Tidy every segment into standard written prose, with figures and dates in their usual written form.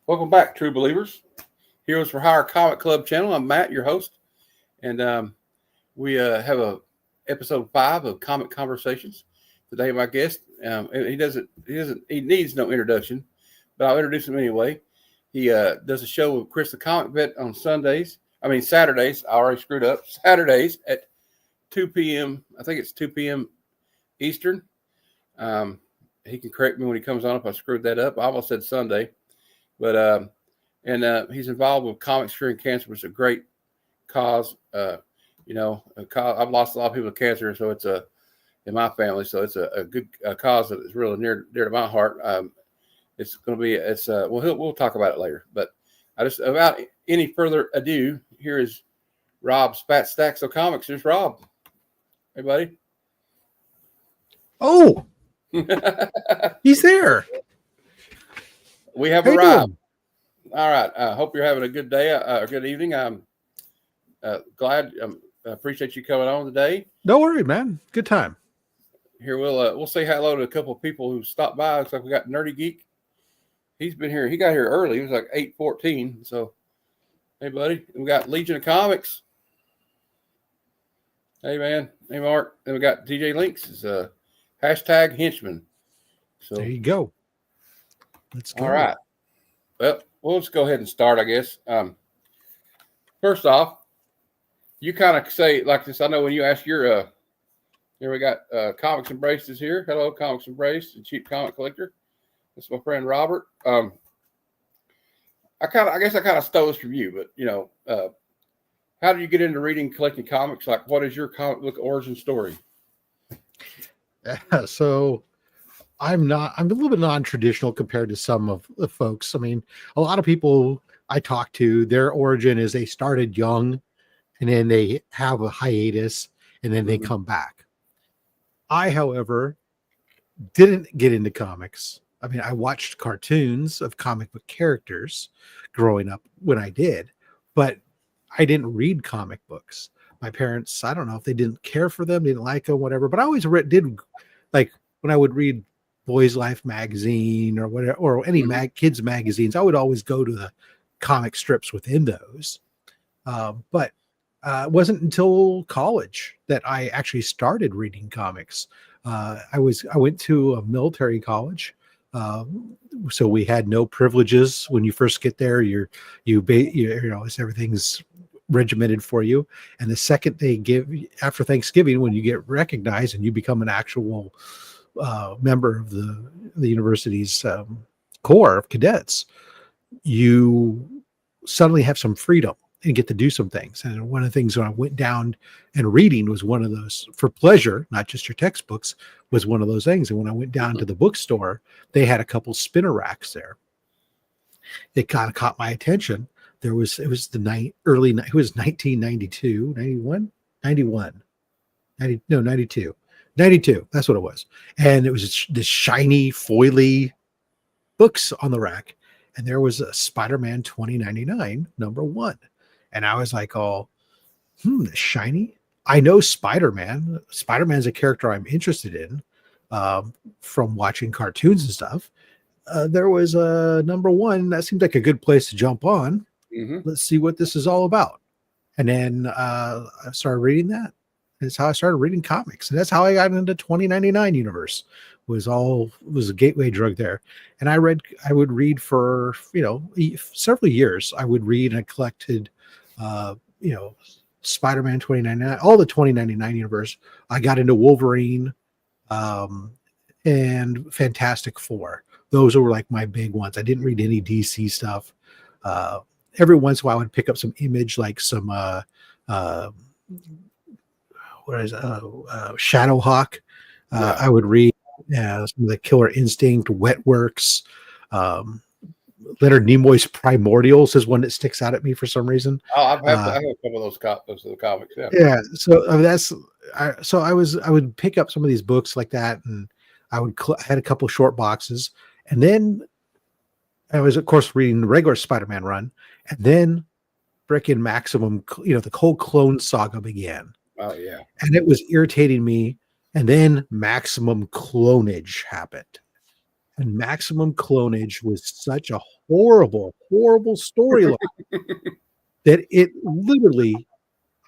Welcome back, true believers. Heroes for Hire Comic Club channel. I'm Matt, your host, and we have a episode 5 of Comic Conversations. Today, my guest, he needs no introduction, but I'll introduce him anyway. He does a show with Chris the Comic Vet on Saturdays. I already screwed up. Saturdays at 2 p.m. I think it's 2 p.m. Eastern. He can correct me when he comes on if I screwed that up. I almost said Sunday. But he's involved with Comics Curing Cancer, which is a great cause. I've lost a lot of people to cancer, so it's in my family, so it's a good cause that is really near to my heart. It's going to be we'll talk about it later. But without any further ado, here is Rob Stax of Comics. Here's Rob. Hey, buddy. Oh, he's there. We have arrived. All right. I hope you're having a good day, a good evening. I'm glad. I appreciate you coming on today. No worry, man. Good time. Here we'll say hello to a couple of people who stopped by. Looks like we got Nerdy Geek. He's been here. He got here early. He was like 8:14. So, hey, buddy. We got Legion of Comics. Hey, man. Hey, Mark. And we got DJ Links. It's hashtag henchman. So there you go. Let's go. All right. Well, we'll just go ahead and start, I guess. First off, you kind of say like this. I know when you ask your, here we got Comics Embraced is here. Hello, Comics Embraced, the cheap comic collector. That's my friend Robert. I guess I kind of stole this from you, but how did you get into reading, collecting comics? Like, what is your comic book origin story? Yeah, so I'm a little bit non-traditional compared to some of the folks. I mean, a lot of people I talk to, their origin is they started young and then they have a hiatus and then they come back. I, however, didn't get into comics. I mean, I watched cartoons of comic book characters growing up when I did, but I didn't read comic books. My parents, I don't know if they didn't care for them, didn't like them, whatever, but I always did, like when I would read Boys Life magazine or whatever, or any kids magazines, I would always go to the comic strips within those. But it wasn't until college that I actually started reading comics. I went to a military college, so we had no privileges when you first get there. Everything's regimented for you, and the second they give after Thanksgiving, when you get recognized and you become an actual member of the university's corps of cadets, you suddenly have some freedom and get to do some things. And one of the things when I went down and reading was one of those, for pleasure, not just your textbooks, was one of those things. And when I went down to the bookstore, they had a couple spinner racks there. It kind of caught my attention. It was 1992, 92. 92. That's what it was. And it was this shiny, foily books on the rack. And there was a Spider-Man 2099, #1. And I was like, shiny. I know Spider-Man. Spider-Man's a character I'm interested in from watching cartoons and stuff. There was a #1. That seemed like a good place to jump on. Let's see what this is all about. And then I started reading that. That's how I started reading comics, and that's how I got into 2099 universe. Was a gateway drug there. And I would read for several years. I would read and I collected Spider-Man 2099, all the 2099 universe. I got into Wolverine and Fantastic Four. Those were like my big ones. I didn't read any DC stuff. Every once in a while I would pick up some Image, like some Shadowhawk. I would read some of the Killer Instinct, Wetworks, Leonard Nimoy's Primordials is one that sticks out at me for some reason. Oh, I have a couple of those comics. Yeah. Yeah. So I would pick up some of these books like that, and I had a couple short boxes, and then I was of course reading the regular Spider-Man run, and then frickin' Maximum, the whole Clone Saga began. Oh yeah. And it was irritating me. And then Maximum Clonage happened. And Maximum Clonage was such a horrible, horrible storyline that it literally,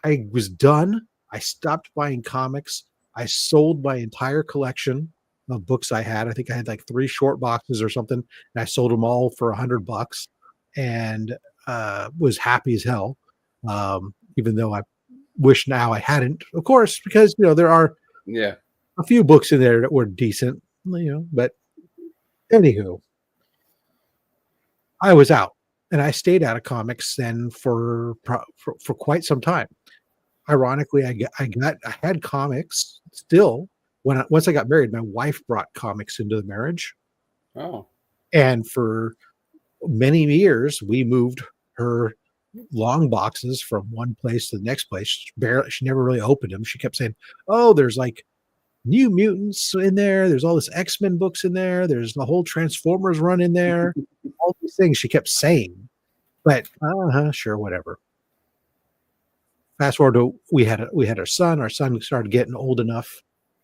I was done. I stopped buying comics. I sold my entire collection of books I had. I think I had like 3 short boxes or something, and I sold them all for $100, and was happy as hell. Even though I wish now I hadn't, of course, because there are Yeah. a few books in there that were decent, but anywho, I was out, and I stayed out of comics then for quite some time. Ironically, I had comics still once I got married. My wife brought comics into the marriage, Oh. and for many years we moved her long boxes from one place to the next place. She never really opened them. She kept saying, "Oh, there's like New Mutants in there. There's all this X-Men books in there. There's the whole Transformers run in there." All these things she kept saying, but sure, whatever. Fast forward to we had our son. Our son started getting old enough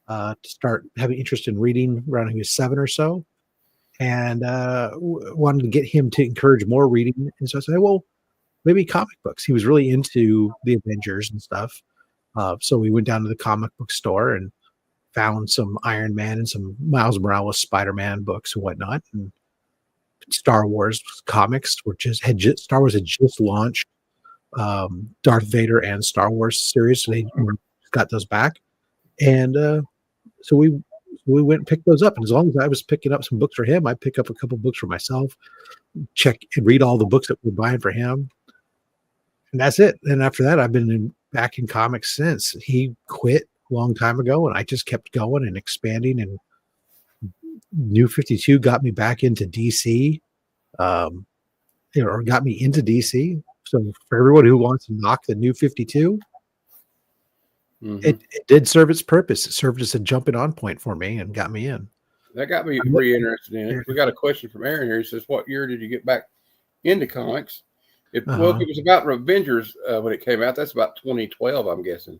to start having interest in reading around he was 7 or so, and wanted to get him to encourage more reading. And so I said, well, maybe comic books. He was really into the Avengers and stuff. So we went down to the comic book store and found some Iron Man and some Miles Morales Spider-Man books and whatnot. And Star Wars comics Star Wars had just launched Darth Vader and Star Wars series. So they got those back. And so we went and picked those up. And as long as I was picking up some books for him, I'd pick up a couple books for myself, check and read all the books that we're buying for him. And that's it. And after that, I've been back in comics since. He quit a long time ago, and I just kept going and expanding. And New 52 got me back into DC, or got me into DC. So for everyone who wants to knock the New 52, it did serve its purpose. It served as a jumping on point for me and got me in. That got me pretty interested in it. We got a question from Aaron here. He says, "What year did you get back into comics?" Well, it was about Avengers when it came out. That's about 2012, I'm guessing.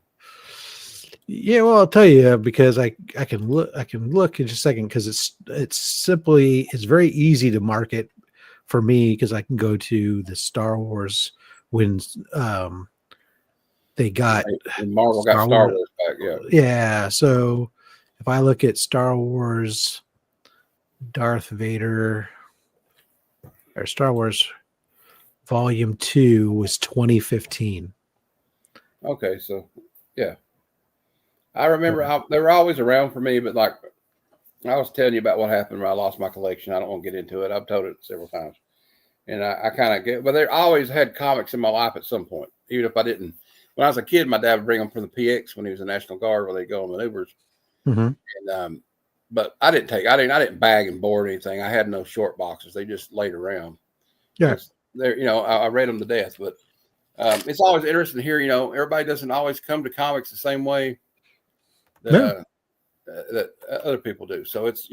Yeah, well, I'll tell you because I can look in just a second because it's very easy to market for me because I can go to the Star Wars when they got when Marvel got Star Wars back. Yeah. So if I look at Star Wars, Darth Vader, or Star Wars Volume 2 was 2015. Okay, so yeah, I remember they were always around for me, but like I was telling you about what happened when I lost my collection. I don't want to get into it. I've told it several times, and I kind of get. But they always had comics in my life at some point, even if I didn't. When I was a kid, my dad would bring them from the PX when he was in the National Guard, where they go on maneuvers. And but I didn't bag and board anything. I had no short boxes. They just laid around. Yeah. There, I read them to death, but it's always interesting to hear. Everybody doesn't always come to comics the same way that other people do. So it's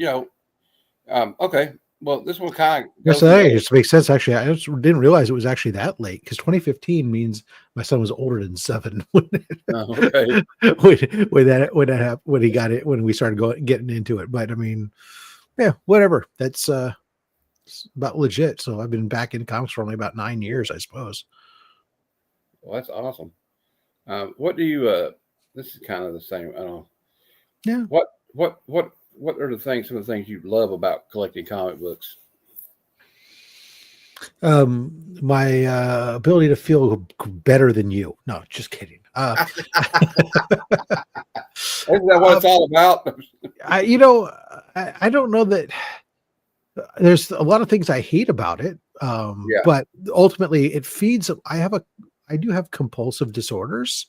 okay. Well, this one kind of it makes sense. Actually, I just didn't realize it was actually that late because 2015 means my son was older than 7 when that happened, when he got it, when we started getting into it. But I mean, yeah, whatever. That's about legit. So I've been back in comics for only about 9 years, I suppose. Well, that's awesome. What do you? This is kind of the same. I don't know. Yeah. What are some of the things you love about collecting comic books? My ability to feel better than you. No, just kidding. Isn't that what it's all about? I don't know that there's a lot of things I hate about it. But ultimately it feeds. I do have compulsive disorders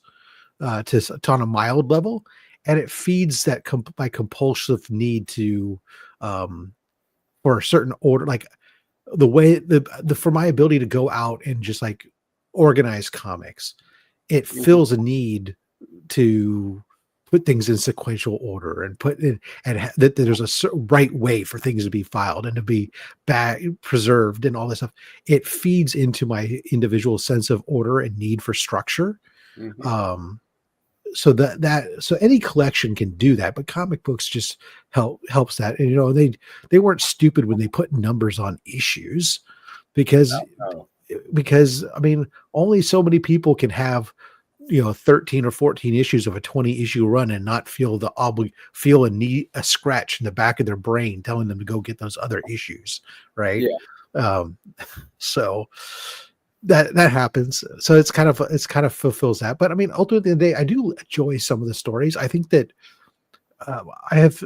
to on a mild level. And it feeds that my compulsive need to, for a certain order, like the way for my ability to go out and just like organize comics, it fills a need to put things in sequential order and that there's a right way for things to be filed and to be preserved and all this stuff. It feeds into my individual sense of order and need for structure. so so any collection can do that, but comic books just helps that. And they weren't stupid when they put numbers on issues, because Oh, I mean, only so many people can have 13 or 14 issues of a 20 issue run and not feel feel a scratch in the back of their brain telling them to go get those other issues, right? yeah, um so that happens. So it's kind of fulfills that. But I mean, ultimately, the day, I do enjoy some of the stories. I think that I have,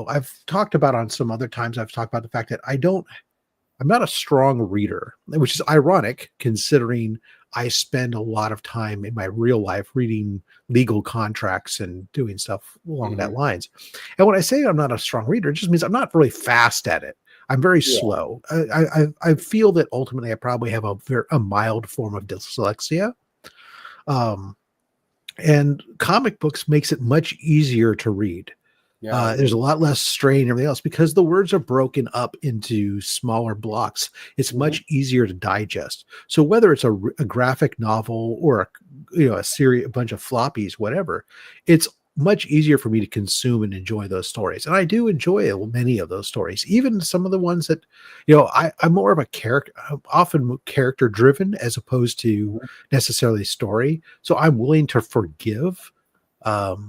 I've talked about on some other times, I've talked about the fact that I'm not a strong reader, which is ironic considering I spend a lot of time in my real life reading legal contracts and doing stuff along that lines. And when I say I'm not a strong reader, it just means I'm not really fast at it. I'm very yeah, slow. I feel that ultimately I probably have a mild form of dyslexia. Um, and comic books makes it much easier to read. yeah. There's a lot less strain and everything else because the words are broken up into smaller blocks. It's much easier to digest. So whether it's a graphic novel or a bunch of floppies, whatever, it's much easier for me to consume and enjoy those stories. And I do enjoy many of those stories, even some of the ones that, I'm more of a character, often character driven as opposed to necessarily story. So I'm willing to forgive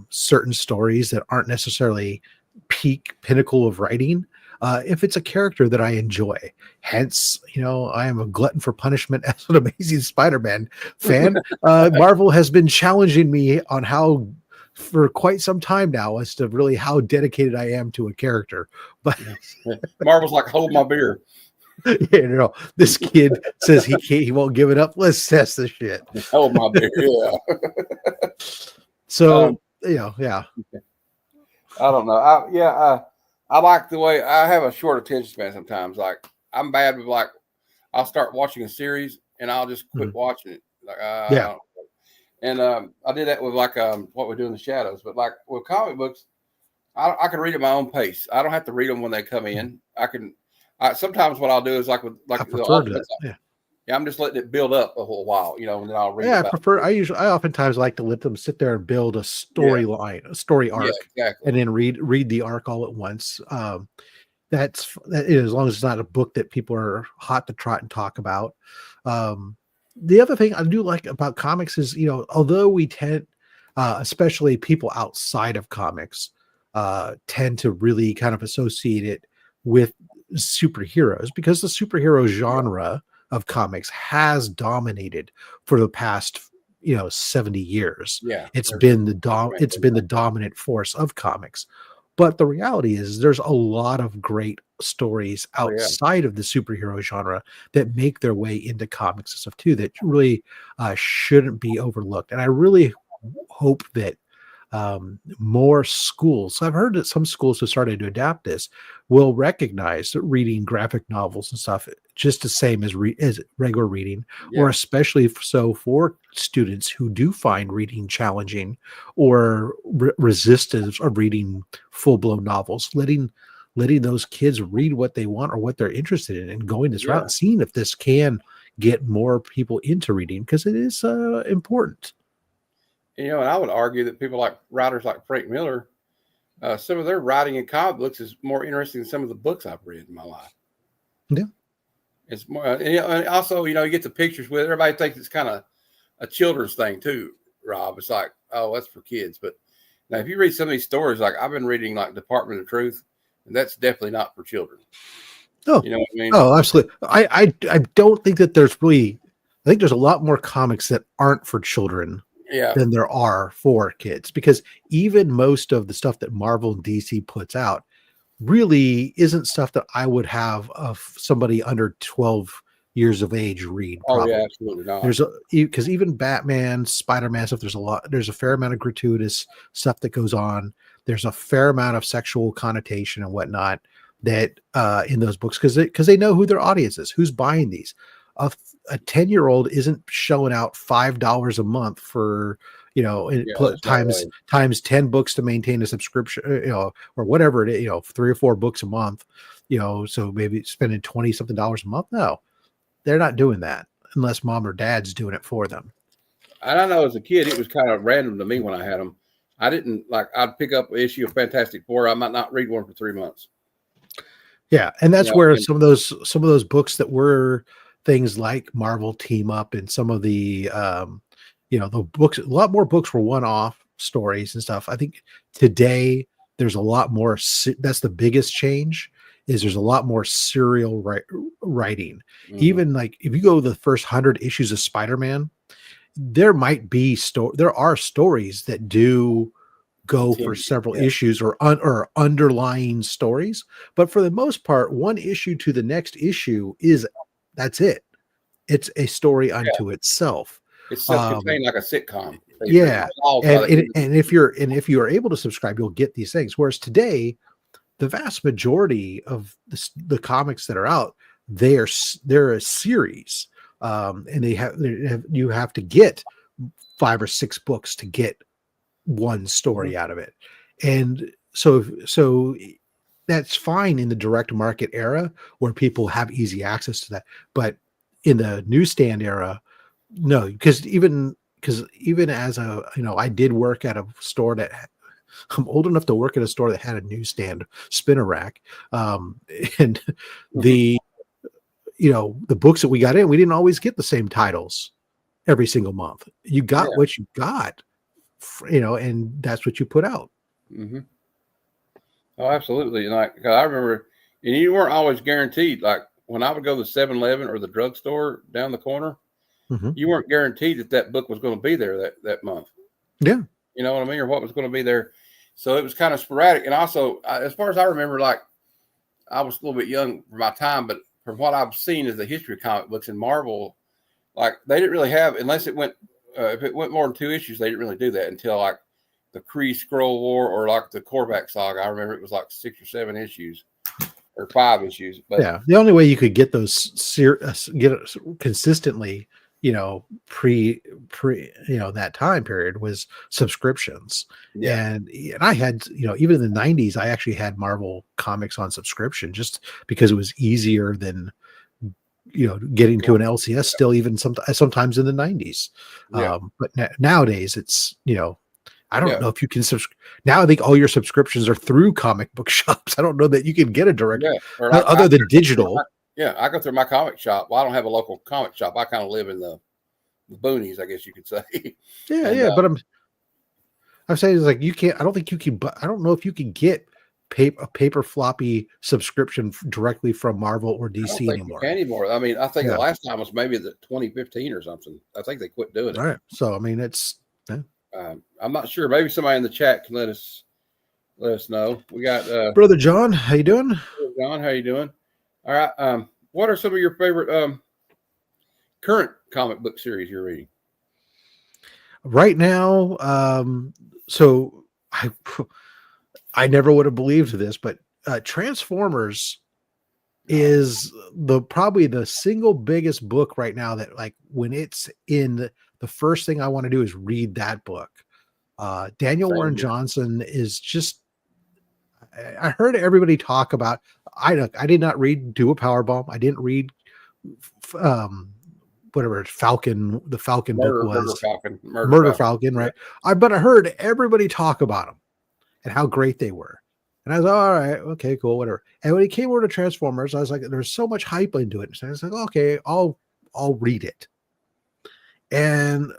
certain stories that aren't necessarily pinnacle of writing, if it's a character that I enjoy. Hence, I am a glutton for punishment as an Amazing Spider-Man fan. Marvel has been challenging me on how, for quite some time now, as to really how dedicated I am to a character. But Marvel's like, hold my beer. This kid says he won't give it up. Let's test this shit. Hold my beer. Yeah. So, yeah. I don't know. I like the way I have a short attention span sometimes. Like I'm bad with I'll start watching a series and I'll just quit watching it. Like Yeah. And I did that with What We Do in the Shadows. But like with comic books, I can read at my own pace. I don't have to read them when they come in. Sometimes what I'll do is like I the prefer that. Yeah, I'm just letting it build up a whole while, and then I'll read. Yeah, I oftentimes like to let them sit there and build a storyline, a story arc, exactly. and then read the arc all at once. That is, as long as it's not a book that people are hot to trot and talk about. The other thing I do like about comics is, although we tend, especially people outside of comics, tend to really kind of associate it with superheroes, because the superhero genre of comics has dominated for the past 70 years. Yeah, It's been the dominant force of comics. But the reality is there's a lot of great stories outside of the superhero genre that make their way into comics and stuff too, that really shouldn't be overlooked. And I really hope that more schools, I've heard that some schools have started to adapt this, will recognize that reading graphic novels and stuff just the same as regular reading, or especially so for students who do find reading challenging or resistant of reading full-blown novels, letting those kids read what they want or what they're interested in, and going this route and seeing if this can get more people into reading, because it is important. And I would argue that people like writers like Frank Miller, some of their writing in comic books is more interesting than some of the books I've read in my life. Yeah, it's more, and also you get the pictures with it. Everybody thinks it's kind of a children's thing too, Rob. It's like, oh, that's for kids. But now, if you read some of these stories, like I've been reading, like Department of Truth, and that's definitely not for children. Oh, you know what I mean? Oh, absolutely. I don't think that there's really. I think there's a lot more comics that aren't for children than there are for kids, because even most of the stuff that Marvel and DC puts out really isn't stuff that I would have somebody under 12 years of age read. Probably. Oh yeah, absolutely not. Because even Batman, Spider-Man stuff, there's a fair amount of gratuitous stuff that goes on. There's a fair amount of sexual connotation and whatnot that in those books, because they know who their audience is, who's buying these. A 10-year-old isn't showing out $5 a month for times 10 books to maintain a subscription, or whatever it is, 3 or 4 books a month, so maybe spending $20 something a month. No, they're not doing that unless mom or dad's doing it for them. And I know as a kid, it was kind of random to me when I had them. I didn't like. I'd pick up an issue of Fantastic Four. I might not read one for 3 months. Yeah, and that's You know, where and, some of those books that were things like Marvel Team Up and some of the the books, a lot more books were one-off stories and stuff. I think today there's a lot more. That's the biggest change. Is there's a lot more serial writing. mhm. Even like if you go the first 100 issues of Spider-Man, there might be there are stories that do go for Continue. several Yeah, issues or underlying stories, but for the most part, one issue to the next issue that's it. It's a story yeah. unto itself. It's Um, self-contained like a sitcom. yeah, That's all and try to do. if you are able to subscribe, you'll get these things. Whereas today, the vast majority of the comics that are out, they're a series, and you have to get 5 or 6 books to get one Mhm. story out of it. And so that's fine in the direct market era where people have easy access to that. But in the newsstand era, no, because even as I did work at a store I'm old enough to work at a store that had a newsstand spinner rack. And Mhm. the the books that we got in, we didn't always get the same titles every single month. You Yeah. got what you got, and that's what you put out. Hmm. Oh, absolutely. And like, 'cause I remember, and you weren't always guaranteed. Like when I would go to the 7-Eleven or the drugstore down the corner, Mhm. you weren't guaranteed that book was going to be there that month. Yeah. You know what I mean, or what was going to be there. So it was kind of sporadic. And also, as far as I remember, like I was a little bit young for my time, but from what I've seen as the history of comic books and Marvel, like they didn't really have unless it went if it went more than 2 issues, they didn't really do that until like the Kree Scroll War or like the Korvac saga. I remember it was like 6 or 7 issues or 5 issues. But Yeah. The only way you could get those get it consistently, that time period was subscriptions. yeah, And I had, even in the 90s, I actually had Marvel comics on subscription just because it was easier than getting to going, an LCS still, even sometimes in the 90s. yeah, But nowadays it's, I don't yeah, know if you can subscribe now. I think all your subscriptions are through comic book shops. I don't know that you can get a direct yeah. Or like other than digital. I go through my comic shop. Well, I don't have a local comic shop. I kind of live in the boonies, I guess you could say. Yeah, And yeah. But I'm saying is like you can't. I don't think you can. But I don't know if you can get a paper floppy subscription directly from Marvel or I don't DC think you anymore. can anymore. I mean, I think the Yeah. last time was maybe the 2015 or something. I think they quit doing All it. right. So I mean, it's yeah. I'm not sure. Maybe somebody in the chat can let us know. We got Brother John. How you doing? John. How you doing? All right. What are some of your favorite current comic book series you're reading? Right now, so I never would have believed this, but Transformers No, is probably the single biggest book right now that like when it's in the first thing I want to do is read that book. Daniel same Warren here. Johnson is just I heard everybody talk about I did not read Do a Powerbomb. I didn't read um whatever the Falcon book Murder was, Falcon, Murder Murder Falcon. Falcon, Yeah, right? But I heard everybody talk about them and how great they were. And I was all right, okay, cool, whatever. And when he came over to Transformers, I was like, there's so much hype into it. So I was like, okay, I'll read it. And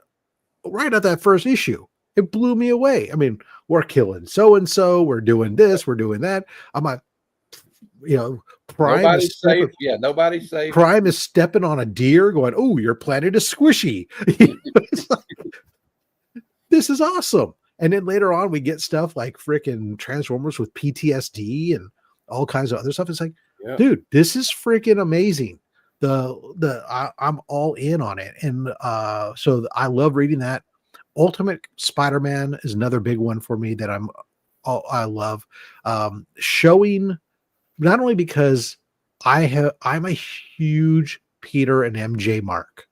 right at that first issue, it blew me away. I mean, we're killing so and so, we're doing this, we're doing that. I'm like, you know, Prime is nobody's safe. stepping. Yeah, nobody's safe. Prime is stepping on a deer, going, "Oh, your planet is squishy." It's like, this is awesome. And then later on, we get stuff like freaking Transformers with PTSD and all kinds of other stuff. It's like, Yeah, dude, this is freaking amazing. I'm all in on it, and so I love reading that. Ultimate Spider-Man is another big one for me that I love showing, not only because I'm a huge Peter and MJ mark.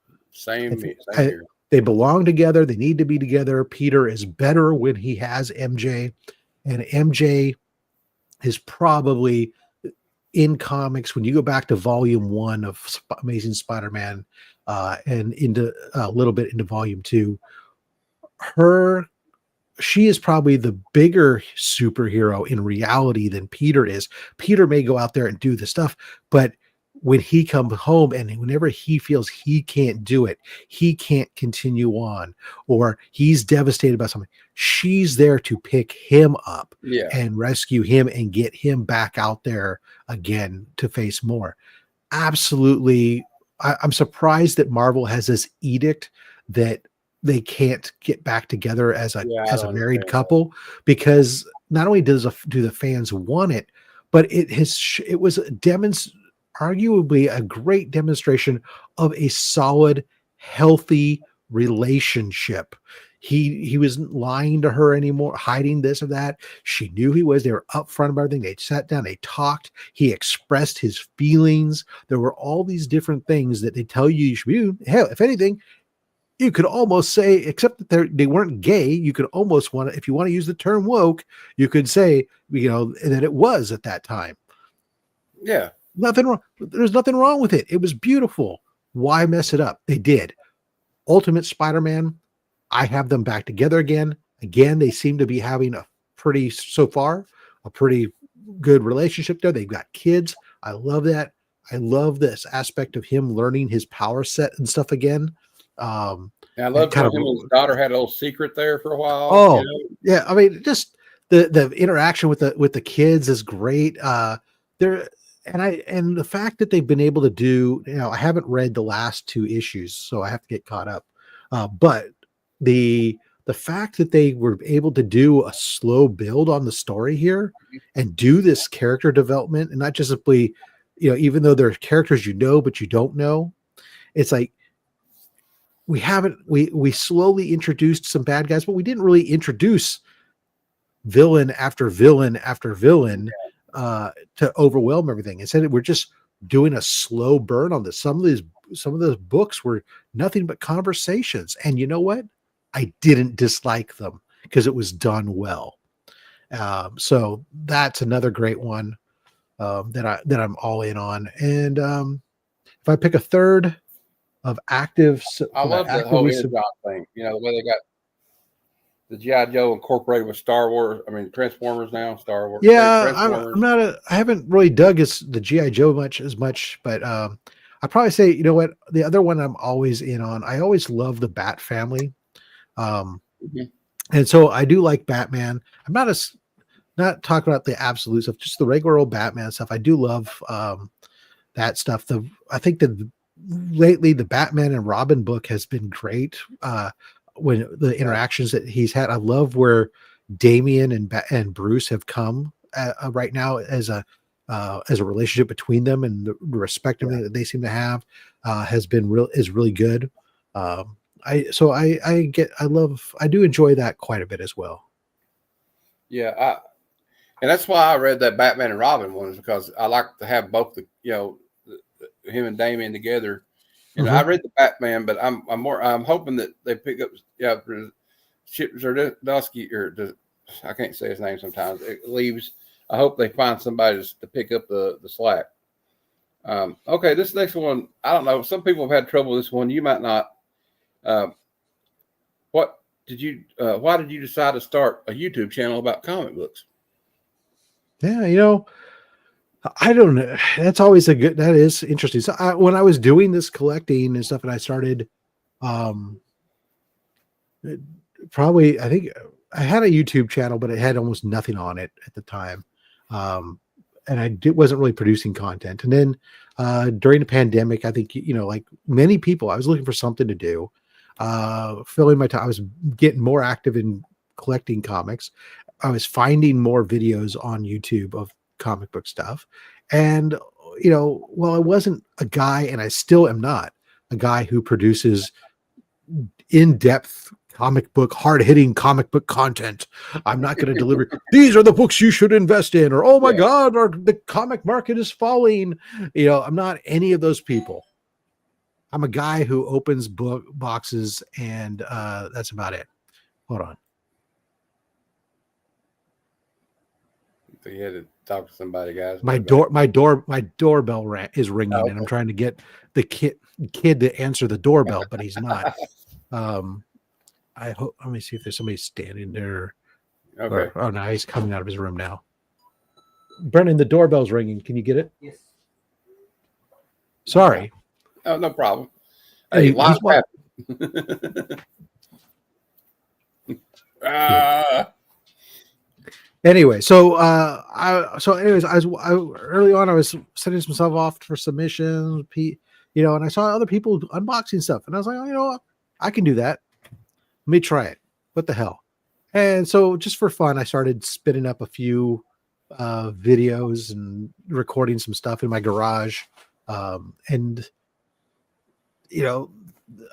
I think same here. they belong together. They need to be together. Peter is better when he has MJ, and MJ is probably in comics when you go back to volume 1 of Amazing Spider-Man and into a little bit into volume 2, her she is probably the bigger superhero in reality than Peter is. Peter may go out there and do the stuff, but when he comes home and whenever he feels he can't do it, he can't continue on, or he's devastated about something, she's there to pick him up Yeah. and rescue him and get him back out there again to face more. Absolutely. I'm surprised that Marvel has this edict that they can't get back together as a Yeah, I don't married understand couple, because not only do the fans want it, but it was arguably a great demonstration of a solid, healthy relationship. He wasn't lying to her anymore, hiding this or that. She knew he was. They were upfront about everything. They sat down, they talked. He expressed his feelings. There were all these different things that they tell you should do. Hell, if anything, you could almost say, except that they weren't gay, you could almost want to, if you want to use the term woke, you could say, that it was at that time. Yeah. Nothing wrong. There's nothing wrong with it. It was beautiful. Why mess it up? They did. Ultimate Spider-Man, I have them back together again. Again, they seem to be having a pretty good relationship there. They've got kids. I love that. I love this aspect of him learning his power set and stuff again. And I love how him and his daughter had a little secret there for a while. Oh, yeah. I mean, just the interaction with the kids is great. They're and the fact that they've been able to do, I haven't read the last 2 issues, so I have to get caught up. But the fact that they were able to do a slow build on the story here and do this character development, and not just simply, even though they're characters but you don't know, it's like we slowly introduced some bad guys, but we didn't really introduce villain after villain after villain to overwhelm everything. Instead, we're just doing a slow burn on this. Some of those books were nothing but conversations, and you know what? I didn't dislike them because it was done well. So that's another great one that I'm all in on. And if I pick a third of active, I love the whole Energon thing. The way they got the G.I. Joe incorporated with Star Wars. I mean, Transformers now, Star Wars. Yeah, I haven't really dug the G.I. Joe as much, but I'd probably say, you know what? The other one I'm always in on, I always love the Bat family. And so I do like Batman. I'm not talking about the absolute stuff, just the regular old Batman stuff. I do love that stuff. I think that lately the Batman and Robin book has been great. When the interactions that he's had, I love where Damian and Bruce have come right now as a relationship between them, and the respect that they seem to have is really good. I do enjoy that quite a bit as well. Yeah, and that's why I read that Batman and Robin one, is because I like to have both him and Damian together. I read the Batman, but I'm hoping that they pick up Chip Zdarsky, or I can't say his name sometimes. It leaves. I hope they find somebody to pick up the slack. Okay, this next one, I don't know. Some people have had trouble with this one. You might not. Why did you decide to start a YouTube channel about comic books? Yeah, I don't know. That is interesting. So when I was doing this collecting and stuff, and I started, I think I had a YouTube channel, but it had almost nothing on it at the time. And I wasn't really producing content. And then during the pandemic, I think, like many people, I was looking for something to do, filling my time. I was getting more active in collecting comics. I was finding more videos on YouTube of comic book stuff. And, while I wasn't a guy, and I still am not a guy who produces in-depth hard-hitting comic book content, I'm not going to deliver, these are the books you should invest in, or, oh my God, the comic market is falling. I'm not any of those people. I'm a guy who opens book boxes, and that's about it. Hold on. So you had to talk to somebody, guys. My doorbell is ringing, and I'm trying to get the kid to answer the doorbell, but he's not. I hope. Let me see if there's somebody standing there. Okay. Oh no, he's coming out of his room now. Brennan, the doorbell's ringing. Can you get it? Yes. Sorry. Oh, no problem. Hey, life happens. Anyway, anyways, early on I was sending some stuff off for submissions, and I saw other people unboxing stuff, and I was like, oh, you know what, I can do that. Let me try it. What the hell? And so, just for fun, I started spinning up a few videos and recording some stuff in my garage, and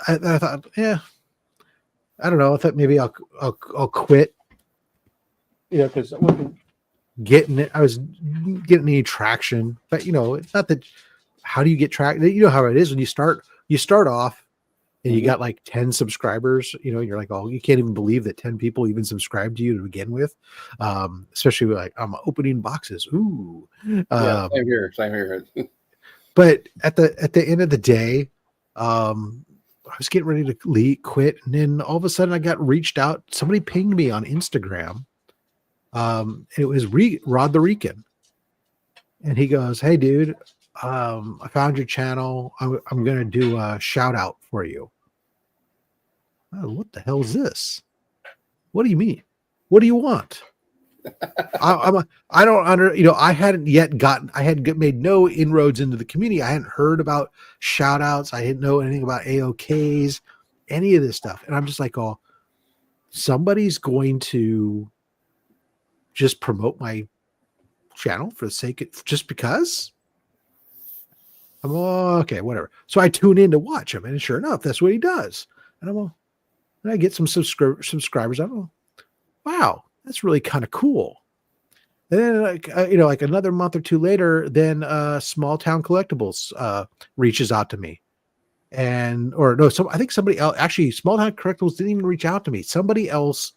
I thought, yeah, I don't know. I thought maybe I'll quit. Because I wasn't I was getting any traction. But it's not that. How do you get traction? You know how it is when you start off and you got like 10 subscribers. You're like, oh, you can't even believe that 10 people even subscribe to you to begin with. Especially like I'm opening boxes. Ooh, yeah, same here. But at the end of the day, I was getting ready to quit, and then all of a sudden I got reached out. Somebody pinged me on Instagram. It was Rod the Rican, and he goes, "Hey, dude, I found your channel. I'm gonna do a shout out for you." Oh, what the hell is this? What do you mean? What do you want? I don't I hadn't yet I had made no inroads into the community. I hadn't heard about shout outs. I didn't know anything about AOKs, any of this stuff. And I'm just like, oh, somebody's going to just promote my channel for the sake of just because. I'm okay, whatever. So I tune in to watch him, and sure enough, that's what he does. And and I get some subscribers. I'm wow, that's really kind of cool. And then, like another month or two later, then Small Town Collectibles reaches out to me, I think somebody else. Actually, Small Town Collectibles didn't even reach out to me. Somebody else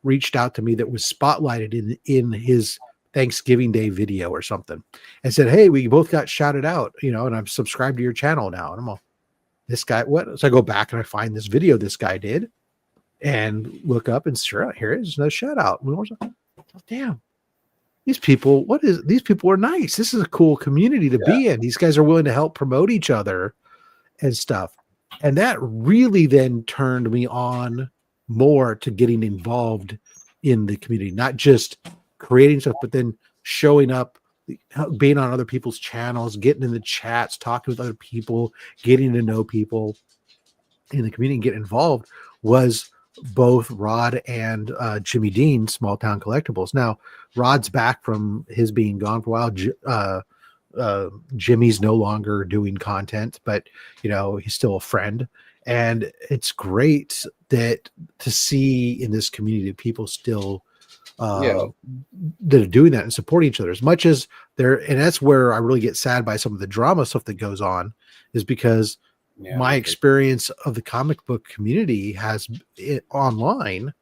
reached out to me that was spotlighted in his Thanksgiving Day video or something, and said, "Hey, we both got shouted out, and I'm subscribed to your channel now." And I'm all, "This guy, what?" So I go back and I find this video this guy did, and look up, and sure, here it is, no shout out. Oh, damn. These people are nice. This is a cool community to be in. These guys are willing to help promote each other and stuff. And that really then turned me on more to getting involved in the community, not just creating stuff, but then showing up, being on other people's channels, getting in the chats, talking with other people, getting to know people in the community and get involved was both Rod and Jimmy Dean, Small Town Collectibles. Now, Rod's back from his being gone for a while. Jimmy's no longer doing content, but he's still a friend, and it's great to see in this community people still that are doing that and supporting each other as much as and that's where I really get sad by some of the drama stuff that goes on, is because my experience of the comic book community online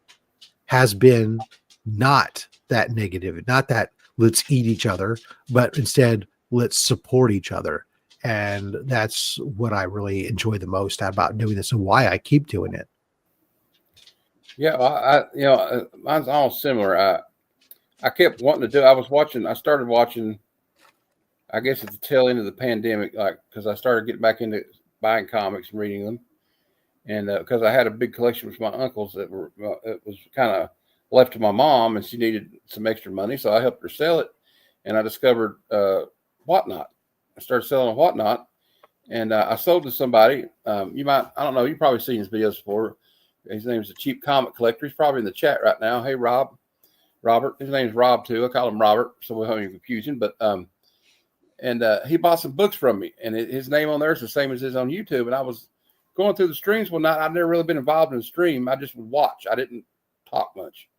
has been not that negative, not that let's eat each other, but instead let's support each other. And that's what I really enjoy the most about doing this and why I keep doing it. Yeah, mine's all similar. I kept wanting to do. I started watching, I guess at the tail end of the pandemic, like, because I started getting back into buying comics and reading them, and because I had a big collection with my uncles that were it was kind of left to my mom, and she needed some extra money, so I helped her sell it, and I discovered Whatnot. I started selling Whatnot, and I sold to somebody. I don't know, you've probably seen his videos before. His name's a Cheap Comic Collector. He's probably in the chat right now. Hey, Robert. His name's Rob too. I call him Robert, so we'll have any confusion. But and he bought some books from me, and his name on there is the same as his on YouTube. And I was going through the streams one night. I've never really been involved in a stream. I just would watch. I didn't talk much.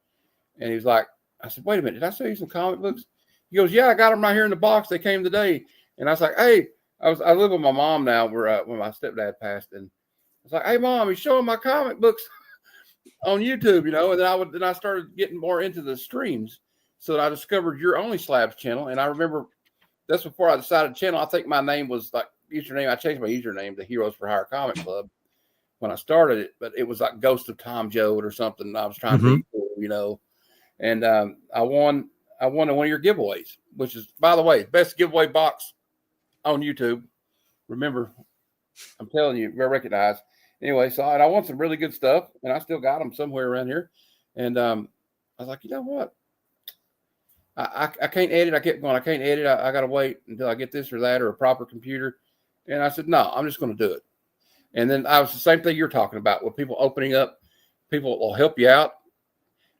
And he's like, I said, wait a minute, did I sell you some comic books? He goes, yeah, I got them right here in the box. They came today. And I was like, hey, I live with my mom now when my stepdad passed. And I was like, hey, Mom, he's showing my comic books on YouTube, and then I started getting more into the streams. So that I discovered your Only Slabs channel. And I remember that's before I decided channel. I think my name was like username. I changed my username to Heroes for Hire Comic Club. when I started it, but it was like Ghost of Tom Joad or something. I was trying to Mm-hmm. be cool, and I won one of your giveaways, which is, by the way, best giveaway box on YouTube. Remember, I'm telling you, you'll recognize. Anyway, so I won some really good stuff, and I still got them somewhere around here. And I was like, you know what? I can't edit. I kept going, I can't edit. I got to wait until I get this or that or a proper computer. And I said, no, I'm just going to do it. And then I was the same thing you're talking about with people opening up. People will help you out.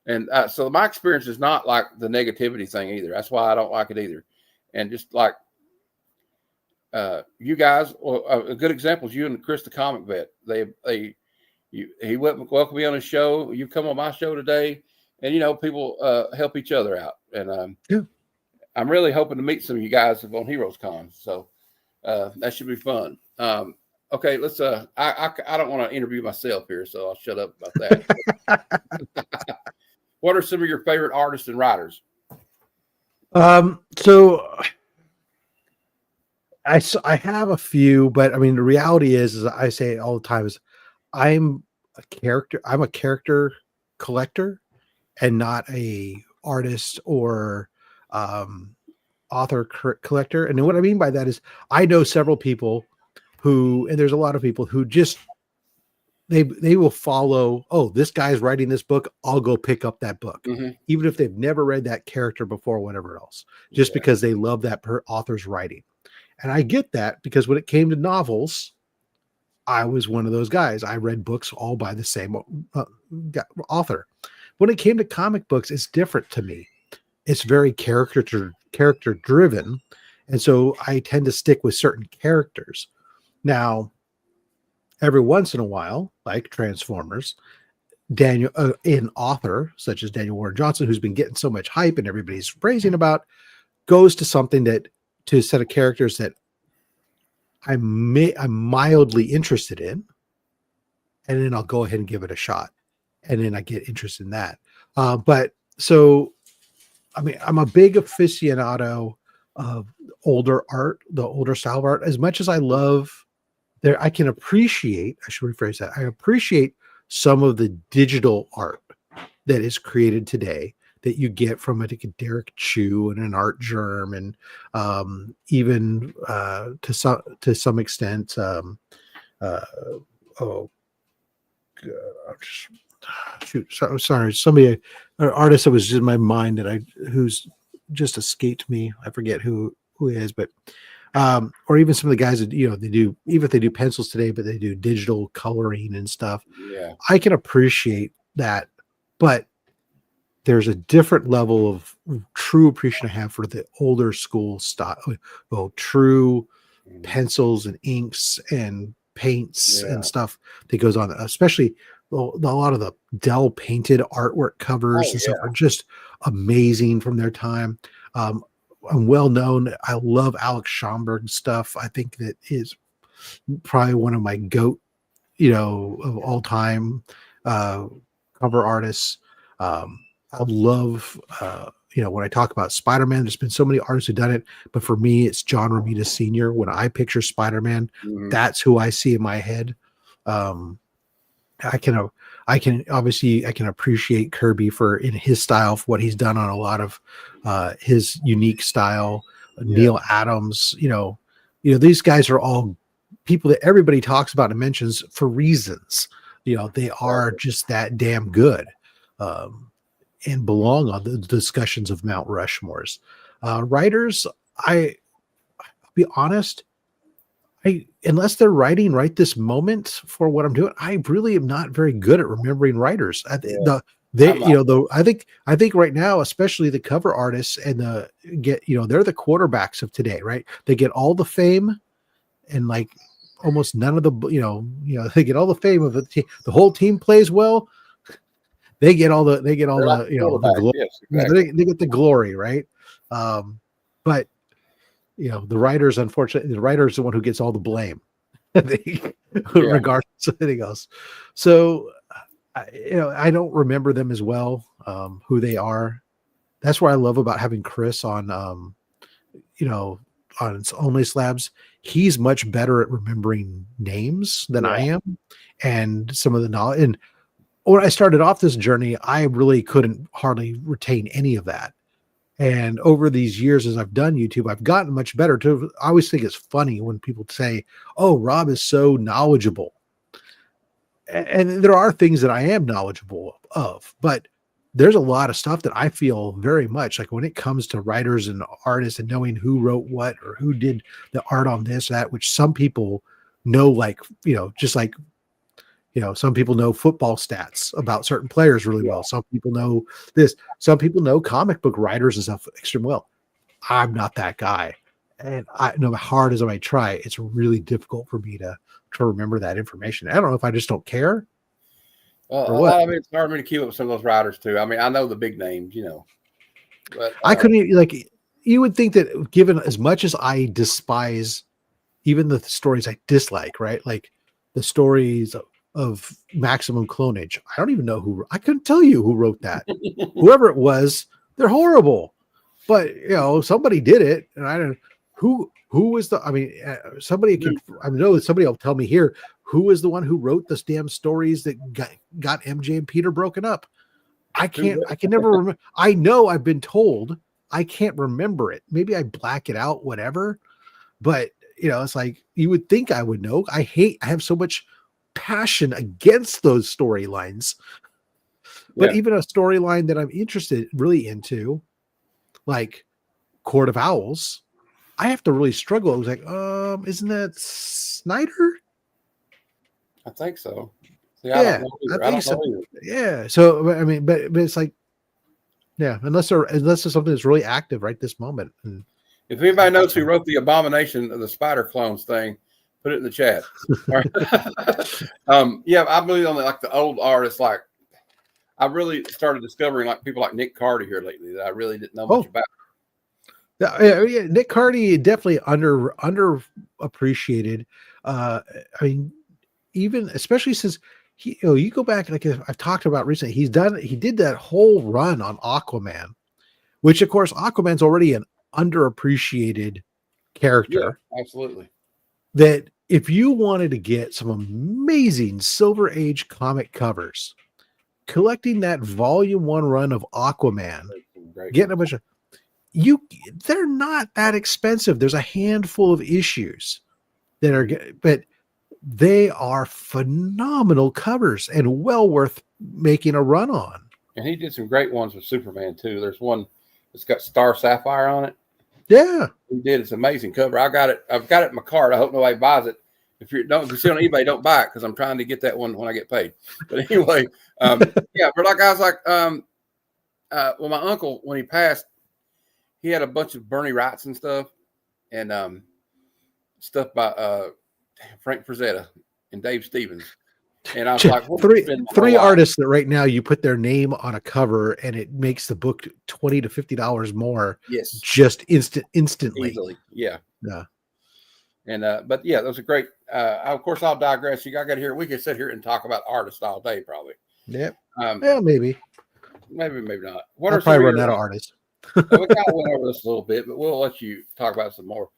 And so my experience is not like the negativity thing either. That's why I don't like it either. And just like you guys, a good example is you and Chris the Comic Vet. He welcomed me on his show. You come on my show today. And, people help each other out. And Yeah. I'm really hoping to meet some of you guys on Heroes Con. So that should be fun. Okay, let's. I don't want to interview myself here, so I'll shut up about that. What are some of your favorite artists and writers? So I have a few, but I mean, the reality is I say it all the time, is I'm a character collector and not a artist or author collector. And what I mean by that is I know several people and there's a lot of people who just they will follow, oh, this guy's writing this book, I'll go pick up that book, even if they've never read that character before or whatever else, just because they love that author's writing. And I get that, because when it came to novels, I was one of those guys. I read books all by the same author. When it came to comic books, it's different to me. It's very character driven. And so I tend to stick with certain characters. Now, every once in a while, like Transformers, an author such as Daniel Warren Johnson, who's been getting so much hype and everybody's praising about, goes to something to a set of characters that I'm mildly interested in, and then I'll go ahead and give it a shot, and then I get interested in that. But so, I mean, I'm a big aficionado of older art, the older style of art. As much as I love I can appreciate, I should rephrase that, I appreciate some of the digital art that is created today that you get from a Derek Chu and an Art Germ, and even to some extent, sorry, somebody, an artist that was in my mind who's just escaped me. I forget who he is, but or even some of the guys that they do, even if they do pencils today, but they do digital coloring and stuff. Yeah, I can appreciate that, but there's a different level of true appreciation I have for the older school style, true pencils and inks and paints and stuff that goes on, especially a lot of the Dell painted artwork covers and stuff are just amazing from their time. I'm well known. I love Alex Schomburg stuff. I think that is probably one of my GOAT, of all time cover artists. I love, when I talk about Spider-Man, there's been so many artists who've done it, but for me, it's John Romita Sr. When I picture Spider-Man, that's who I see in my head. I can appreciate Kirby in his style, for what he's done on a lot of his unique style. Neil Adams, these guys are all people that everybody talks about and mentions for reasons. They are just that damn good. And belong on the discussions of Mount Rushmores. Writers, I'll be honest, unless they're writing right this moment for what I'm doing, I really am not very good at remembering writers. I think right now, especially the cover artists and they're the quarterbacks of today, right? They get all the fame and like almost none of the, they get all the fame of the team. The whole team plays well. They get all the the glory. Yes, exactly. They get the glory, right? But the writers, unfortunately, the writer is the one who gets all the blame, regardless of anything else. So, I don't remember them as well, who they are. That's what I love about having Chris on, on Only Slabs. He's much better at remembering names than I am. and some of the knowledge. And when I started off this journey, I really couldn't hardly retain any of that. And over these years, as I've done YouTube, I've gotten much better too. I always think it's funny when people say, "Oh, Rob is so knowledgeable." And there are things that I am knowledgeable of, but there's a lot of stuff that I feel very much like when it comes to writers and artists and knowing who wrote what or who did the art on this, that, which some people know, like, just like, some people know football stats about certain players really well. Some people know this. Some people know comic book writers and stuff extremely well. I'm not that guy. And no matter how hard as I might try, it's really difficult for me to remember that information. I don't know if I just don't care. Well, a lot of it's hard for me to keep up with some of those writers too. I mean, I know the big names, but I couldn't, like, you would think that given as much as I despise even the stories I dislike, right? Like the stories of maximum clonage. I don't even know I couldn't tell you who wrote that. Whoever it was, they're horrible. But somebody did it, and I don't who was the. I mean, somebody can. I know somebody will tell me here who was the one who wrote this damn stories that got MJ and Peter broken up. I can never remember. I know I've been told. I can't remember it. Maybe I black it out, whatever. But it's like you would think I would know. I have so much passion against those storylines. But even a storyline that I'm really into, like Court of Owls, I have to really struggle. I was like, isn't that Snyder? I think so. See, I think so. Yeah. So I mean, but it's like, unless there's something that's really active right this moment. And if anybody knows who wrote the Abomination of the Spider Clones thing, put it in the chat. I believe on like the old artists. Like I really started discovering like people like Nick Cardy here lately that I really didn't know much about. Yeah, Nick Cardy definitely underappreciated. I mean, even especially since you go back, like I've talked about recently, he did that whole run on Aquaman, which of course Aquaman's already an underappreciated character. Yeah, absolutely. That if you wanted to get some amazing Silver Age comic covers, collecting that volume 1 run of Aquaman, getting a bunch of they're not that expensive. There's a handful of issues that are, but they are phenomenal covers and well worth making a run on. And he did some great ones with Superman too. There's one that's got Star Sapphire on it. Yeah, he did. It's an amazing cover. I've got it in my cart. I hope nobody buys it. If you see it on eBay, don't buy it because I'm trying to get that one when I get paid. But anyway, but like guys like well, my uncle, when he passed, he had a bunch of Bernie Wrights and stuff, and stuff by Frank Frazetta and Dave Stevens. And I was like, three artists that right now you put their name on a cover and it makes the book $20 to $50 more. Yes, just instantly. Easily. Yeah. And but that was a great. Of course, I'll digress. I got to hear. We could sit here and talk about artists all day, probably. Yep. Maybe not. I'll probably run out of artists. We kind of went over this a little bit, but we'll let you talk about some more.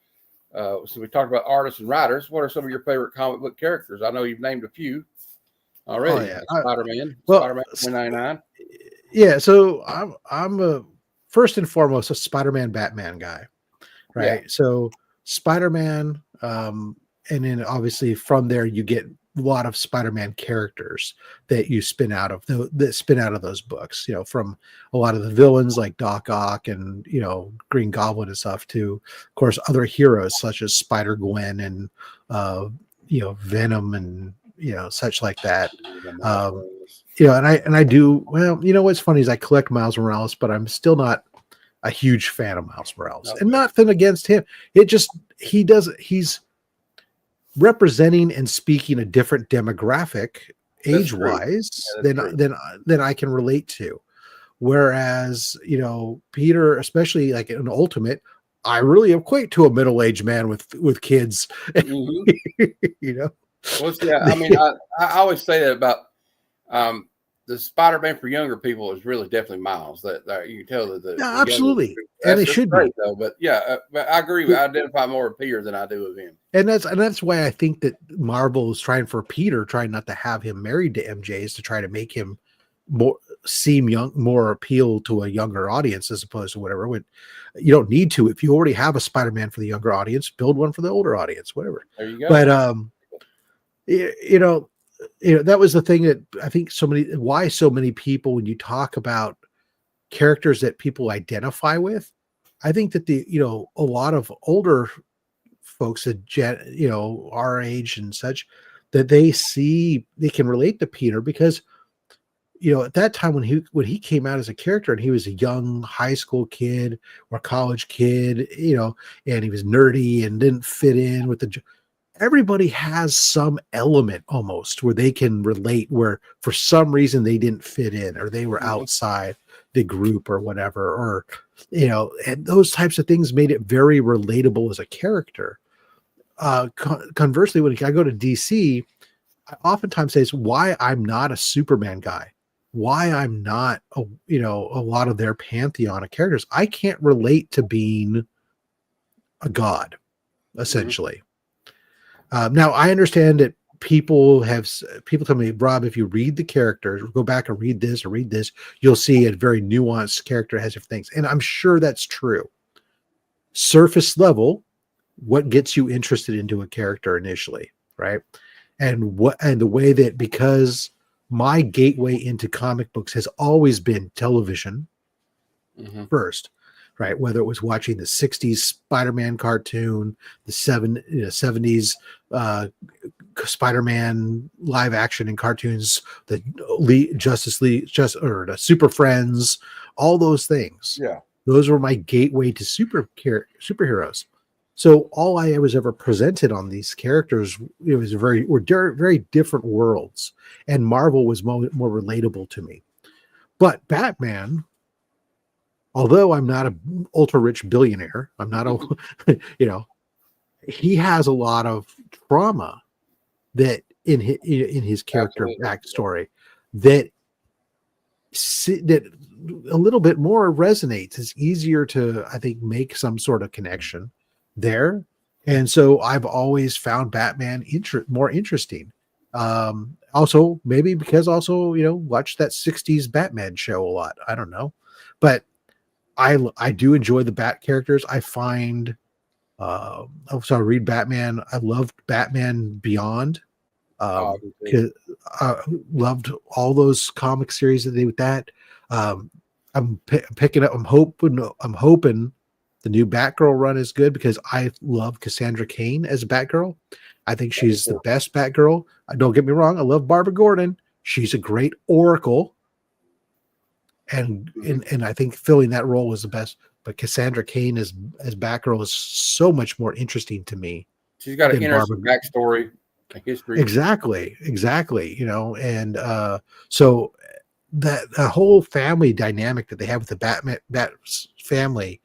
So we talked about artists and writers. What are some of your favorite comic book characters? I know you've named a few already. Spider-Man, Spider-Man 2099. Yeah, so I'm a first and foremost a Spider-Man Batman guy, right? Yeah. So Spider-Man, and then obviously from there you get a lot of Spider-Man characters that you spin out of those books, from a lot of the villains like Doc Ock and Green Goblin and stuff to, of course, other heroes such as Spider-Gwen and Venom and such like that. And I do well. What's funny is I collect Miles Morales, but I'm still not a huge fan of Miles Morales, and nothing against him. He's representing and speaking a different demographic age-wise than I can relate to. Whereas, Peter, especially like an Ultimate, I really equate to a middle-aged man with kids. Mm-hmm. Well, yeah, I mean, I always say that about the Spider-Man for younger people is really definitely Miles. That you can tell that the Yeah, younger, absolutely, and it should great be. though. But yeah, but I agree. I identify more with Peter than I do with him. And that's why I think that Marvel is trying for Peter, trying not to have him married to MJ, is to try to make him more seem young, more appeal to a younger audience as opposed to whatever. When you don't need to, if you already have a Spider-Man for the younger audience, build one for the older audience, whatever. There you go. But you know, that was the thing that I think why so many people, when you talk about characters that people identify with, I think that a lot of older folks that our age and such, that they can relate to Peter because at that time when he came out as a character and he was a young high school kid or college kid, and he was nerdy and didn't fit in with everybody has some element almost where they can relate, where for some reason they didn't fit in or they were outside the group or whatever, or and those types of things made it very relatable as a character. Conversely, when I go to DC, I oftentimes say it's why I'm not a Superman guy, why I'm not a lot of their pantheon of characters. I can't relate to being a god, essentially. Now I understand that people tell me, Rob, if you read the characters, go back and read this or read this, you'll see a very nuanced character has different things, and I'm sure that's true. Surface level, what gets you interested into a character initially, right? And the way that, because my gateway into comic books has always been television first, right? Whether it was watching the 60s Spider-Man cartoon, the 70s Spider-Man live action and cartoons, the Justice League, or the Super Friends, all those things. Yeah. Those were my gateway to superheroes. So all I was ever presented on these characters, were very different worlds, and Marvel was more relatable to me. But Batman, although I'm not an ultra rich billionaire, I'm not he has a lot of trauma that in his character backstory that a little bit more resonates. It's easier to, I think, make some sort of connection there. And so I've always found Batman more interesting. Also, maybe because watch that 60s Batman show a lot. I don't know. But I do enjoy the Bat characters. I find I read Batman. I loved Batman Beyond. Loved all those comic series that they did with that. I'm picking up. I'm hoping the new Batgirl run is good because I love Cassandra Cain as a Batgirl. I think she's the best Batgirl. Don't get me wrong. I love Barbara Gordon. She's a great Oracle. And I think filling that role was the best. But Cassandra Cain as Batgirl is so much more interesting to me. She's got an interesting backstory, a history. Exactly. And so that whole family dynamic that they have with the Bat family,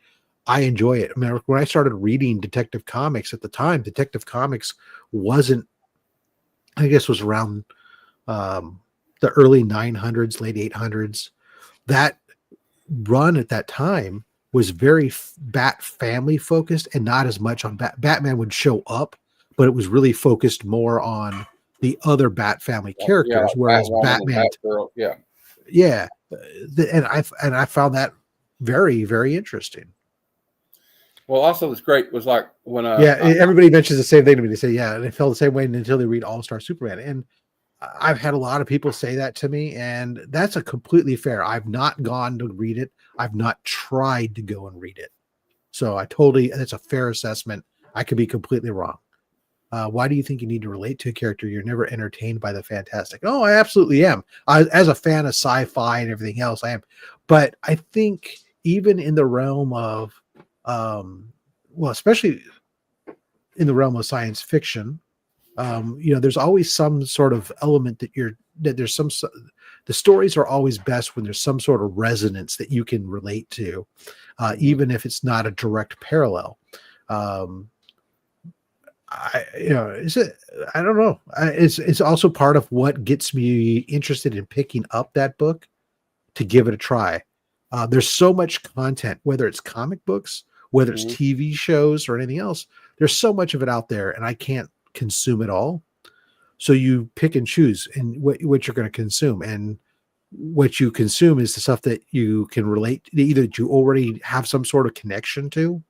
I enjoy it. I mean, when I started reading Detective Comics at the time, Detective Comics was around the early 900s, late 800s. That run at that time was very Bat family focused and not as much on Batman would show up, but it was really focused more on the other Bat family characters, whereas Batman, and I found that very, very interesting. Well, also what's great was like when everybody mentions the same thing to me. They say, and it felt the same way until they read All-Star Superman. And I've had a lot of people say that to me, and that's a completely fair. I've not gone to read it. I've not tried to go and read it. So that's a fair assessment. I could be completely wrong. Why do you think you need to relate to a character? You're never entertained by the fantastic. Oh, I absolutely am. As a fan of sci-fi and everything else, I am. But I think even in the realm of, especially in the realm of science fiction, there's always some sort of element the stories are always best when there's some sort of resonance that you can relate to, even if it's not a direct parallel. is it? I don't know. It's also part of what gets me interested in picking up that book to give it a try. There's so much content, whether it's comic books, whether it's Mhm. TV shows, or anything else. There's so much of it out there, and I can't consume it all. So you pick and choose, and what you're going to consume, and what you consume is the stuff that you can relate, either that you already have some sort of connection to,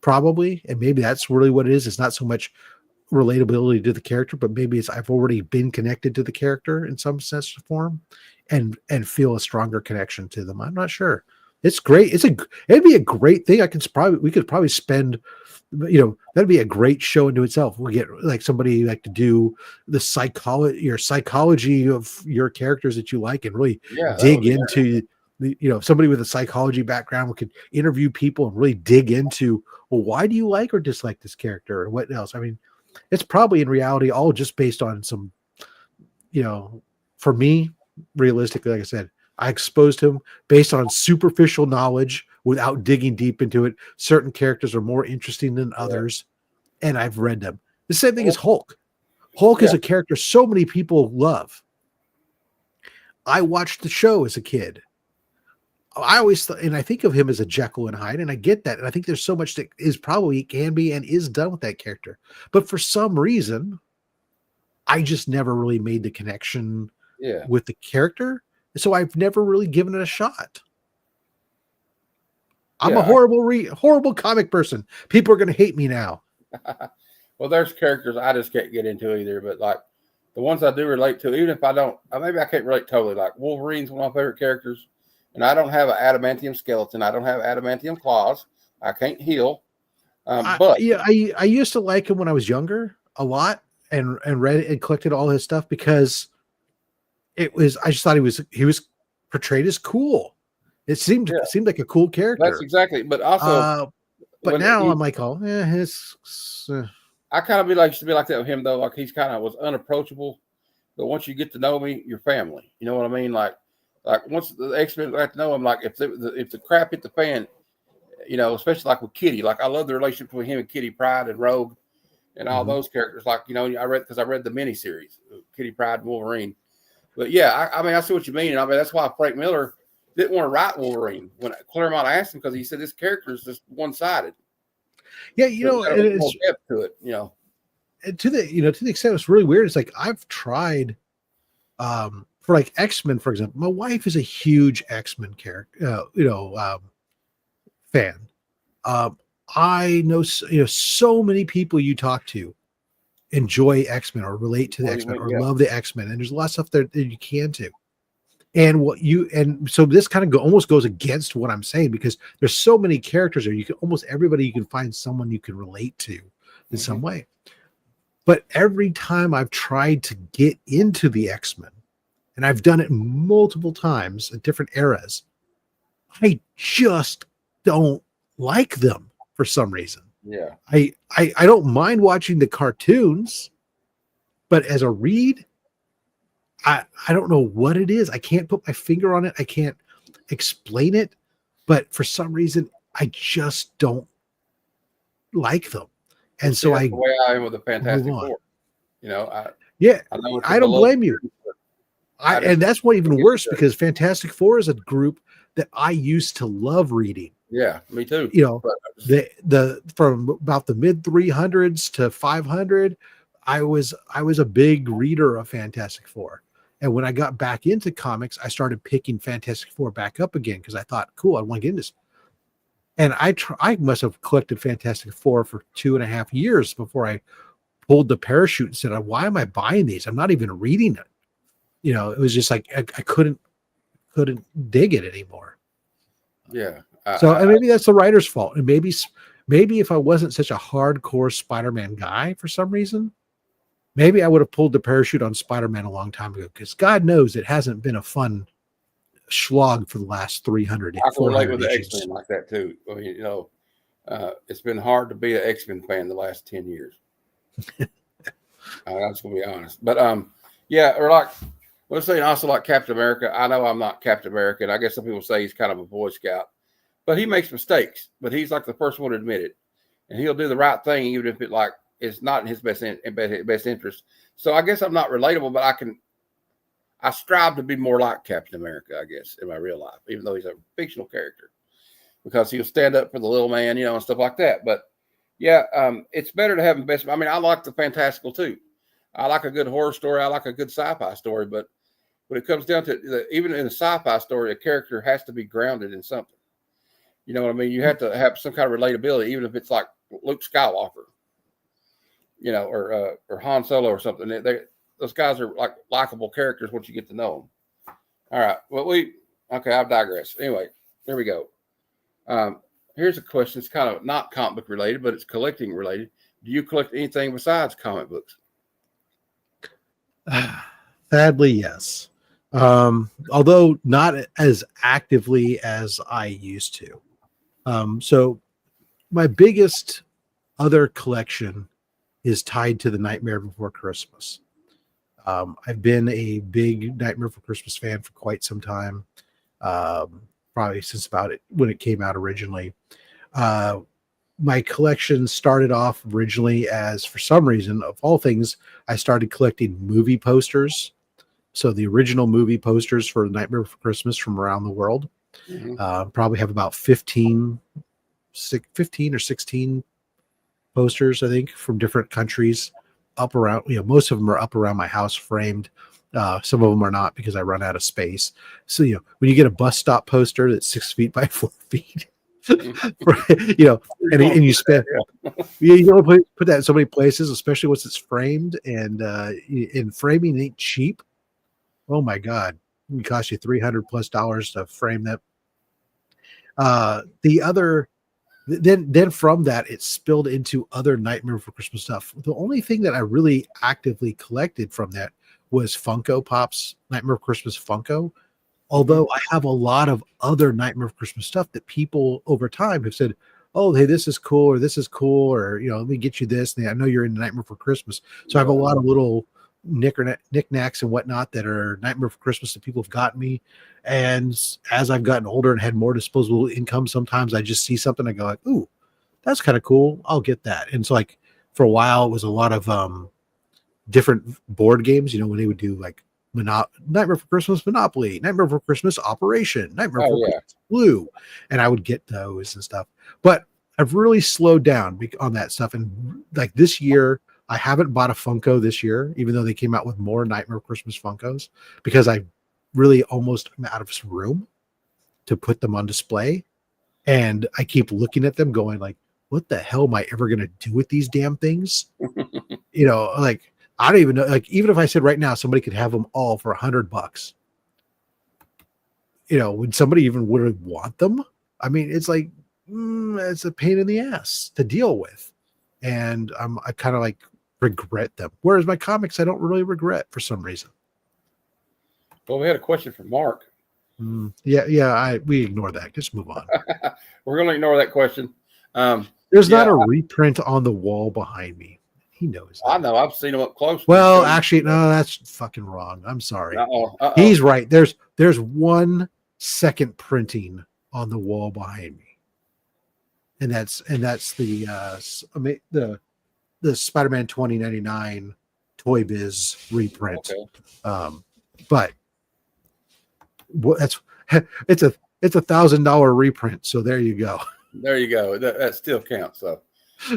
probably, and maybe that's really what it is. It's not so much relatability to the character, but maybe it's I've already been connected to the character in some sense or form, and feel a stronger connection to them. I'm not sure. It's great. It'd be a great thing. We could probably spend, that'd be a great show into itself. We'll get like somebody like to do the psychology of your characters that you like, and really Yeah, that would dig be into somebody with a psychology background. We could interview people and really dig into, well, why do you like or dislike this character, or what else? I mean, it's probably in reality all just based on some, for me, realistically, like I said, I exposed him based on superficial knowledge without digging deep into it. Certain characters are more interesting than yeah. others, and I've read them. The same thing Well, as Hulk. Hulk is yeah, a character so many people love. I watched the show as a kid. I always and I think of him as a Jekyll and Hyde, and I get that. And I think there's so much that is probably can be and is done with that character. But for some reason, I just never really made the connection yeah, with the character. So I've never really given it a shot. I'm a yeah. horrible comic person. People are going to hate me now. Well, there's characters I just can't get into either, but like the ones I do relate to, even if I don't, maybe I can't relate totally. Like Wolverine's one of my favorite characters, and I don't have an adamantium skeleton. I don't have adamantium claws. I can't heal. But I used to like him when I was younger a lot, and read and collected all his stuff because I just thought he was portrayed as cool. yeah, Seemed like a cool that's character. exactly. But also Uh, but when now he, I'm like, oh, I kind of be like used to be like that with him though. Like he's kind of was unapproachable. But once you get to know me, you're family. You know what I mean? Like once the X-Men got to know him, like if the crap hit the fan, especially like with Kitty, like I love the relationship between him and Kitty Pryde and Rogue and all Mhm. those characters. Like, I read the miniseries, Kitty Pryde and Wolverine. But yeah, I mean, I see what you mean. And I mean, that's why Frank Miller didn't want to write Wolverine when Claremont asked him, because he said this character is just one sided. Yeah, There's got and a little more it's depth to it. to the extent it's really weird. It's like I've tried for like X-Men, for example. My wife is a huge X-Men character, fan. Um, I know, so many people you talk to enjoy X-Men or relate to the Well, you X-Men mean, or yeah. love the X-Men, and there's a lot of stuff there that you can too. And so this kind of almost goes against what I'm saying, because there's so many characters there. You can almost everybody, you can find someone you can relate to in some Mm-hmm. way. But every time I've tried to get into the X-Men, and I've done it multiple times at different eras, I just don't like them for some reason. Yeah. I don't mind watching the cartoons, but as a read, I don't know what it is. I can't put my finger on it. I can't explain it, but for some reason, I just don't like them. Well, And see, so that's I the way I am with the move Fantastic on. Four. I Yeah, I know it's a I don't beloved blame you. series, but I just And that's what can't even get worse, into it. because Fantastic Four is a group that I used to love reading. Yeah, me too. You know, But I just, the from about the mid 300s to 500, I was a big reader of Fantastic Four. And when I got back into comics, I started picking Fantastic Four back up again because I thought, cool, I want to get into this. And I must have collected Fantastic Four for 2.5 years before I pulled the parachute and said, why am I buying these? I'm not even reading it. It was just like I couldn't dig it anymore. yeah, So, and maybe that's the writer's fault. And maybe if I wasn't such a hardcore Spider-Man guy for some reason, maybe I would have pulled the parachute on Spider-Man a long time ago, because God knows it hasn't been a fun slog for the last 300, I can relate 400 with the X issues. Men like that too. I mean, it's been hard to be an X Men fan the last 10 years. I'm just gonna be honest, but yeah, or like let's say also like Captain America. I know I'm not Captain America, and I guess some people say he's kind of a Boy Scout, but he makes mistakes. But he's like the first one to admit it, and he'll do the right thing even if is not in his best interest. So I guess I'm not relatable, but I strive to be more like Captain America, I guess, in my real life, even though he's a fictional character, because he'll stand up for the little man, and stuff like that. But yeah, it's better to have the best. I mean, I like the fantastical too. I like a good horror story. I like a good sci-fi story. But when it comes down to even in a sci-fi story, a character has to be grounded in something. You know what I mean? You have to have some kind of relatability, even if it's like Luke Skywalker, or Han Solo or something. Those guys are like likable characters once you get to know them. All right. Well, I've digressed. Anyway, there we go. Here's a question. It's kind of not comic book related, but it's collecting related. Do you collect anything besides comic books? Sadly, yes. Although not as actively as I used to. So my biggest other collection is tied to the Nightmare Before Christmas. I've been a big Nightmare Before Christmas fan for quite some time. Probably since when it came out originally. My collection started off originally as, for some reason, of all things, I started collecting movie posters. So the original movie posters for Nightmare Before Christmas from around the world. Mm-hmm. Probably have about 15 or 16 posters, I think, from different countries up around, most of them are up around my house framed. Some of them are not because I run out of space. So, when you get a bus stop poster that's 6 feet by 4 feet, and you spend, you only put that in so many places, especially once it's framed, and framing ain't cheap. Oh my God. It would cost you $300+ to frame that. Then from that, it spilled into other Nightmare Before Christmas stuff. The only thing that I really actively collected from that was Funko Pop's Nightmare Before Christmas Funko. Although I have a lot of other Nightmare Before Christmas stuff that people over time have said, oh, hey, this is cool, or this is cool, or, let me get you this. And I know you're in Nightmare Before Christmas. So I have a lot of little knickknacks and whatnot that are Nightmare Before Christmas that people have gotten me. And as I've gotten older and had more disposable income, sometimes I just see something, I go like, ooh, that's kind of cool, I'll get that. And so, like, for a while it was a lot of different board games, when they would do like Nightmare Before Christmas Monopoly, Nightmare Before Christmas Operation, Nightmare Before Christmas Blue, and I would get those and stuff. But I've really slowed down on that stuff. And like this year, I haven't bought a Funko this year, even though they came out with more Nightmare Before Christmas Funkos, because I really almost am out of room to put them on display. And I keep looking at them going like, what the hell am I ever going to do with these damn things? Like, I don't even know. Like, even if I said right now, somebody could have them all for $100, would somebody even would want them? I mean, it's like, it's a pain in the ass to deal with. And I kind of like regret them. Whereas my comics, I don't really regret for some reason. Well, we had a question from Mark. We ignore that. Just move on. We're going to ignore that question. There's not a reprint on the wall behind me. He knows that. I know. I've seen them up close. Well, actually, no, that's fucking wrong. I'm sorry. Uh-oh. He's right. There's 1 second printing on the wall behind me, and that's the Spider-Man 2099 Toy Biz reprint. Okay. But it's a $1,000 reprint. So there you go. There you go. That still counts. So,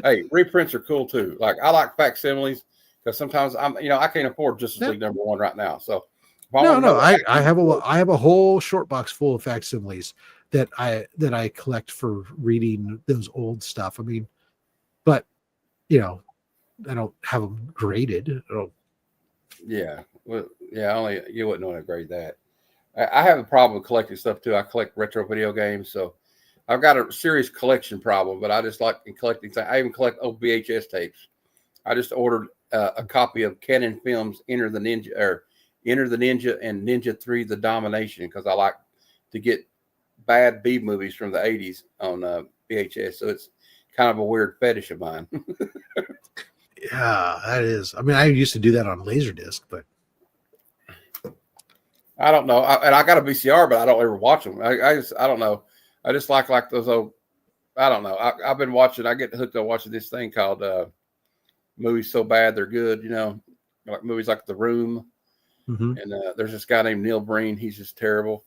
hey, reprints are cool too. Like, I like facsimiles because sometimes I can't afford Justice League #1 right now. So I have a whole short box full of facsimiles that I collect for reading those old stuff. I mean, but I don't have them graded. Yeah. Well, yeah. Only you wouldn't want to grade that. I have a problem with collecting stuff too. I collect retro video games, so I've got a serious collection problem. But I just like collecting things. I even collect old VHS tapes. I just ordered a copy of Canon Films Enter the Ninja and Ninja 3: The Domination because I like to get bad B movies from the 80s on VHS. So it's kind of a weird fetish of mine. Yeah, that is. I mean, I used to do that on Laserdisc, but I don't know. I got a VCR, but I don't ever watch them. I don't know. I just like those old. I don't know. I've been watching. I get hooked on watching this thing called movies so bad they're good. Like movies like The Room. Mhm. And there's this guy named Neil Breen. He's just terrible.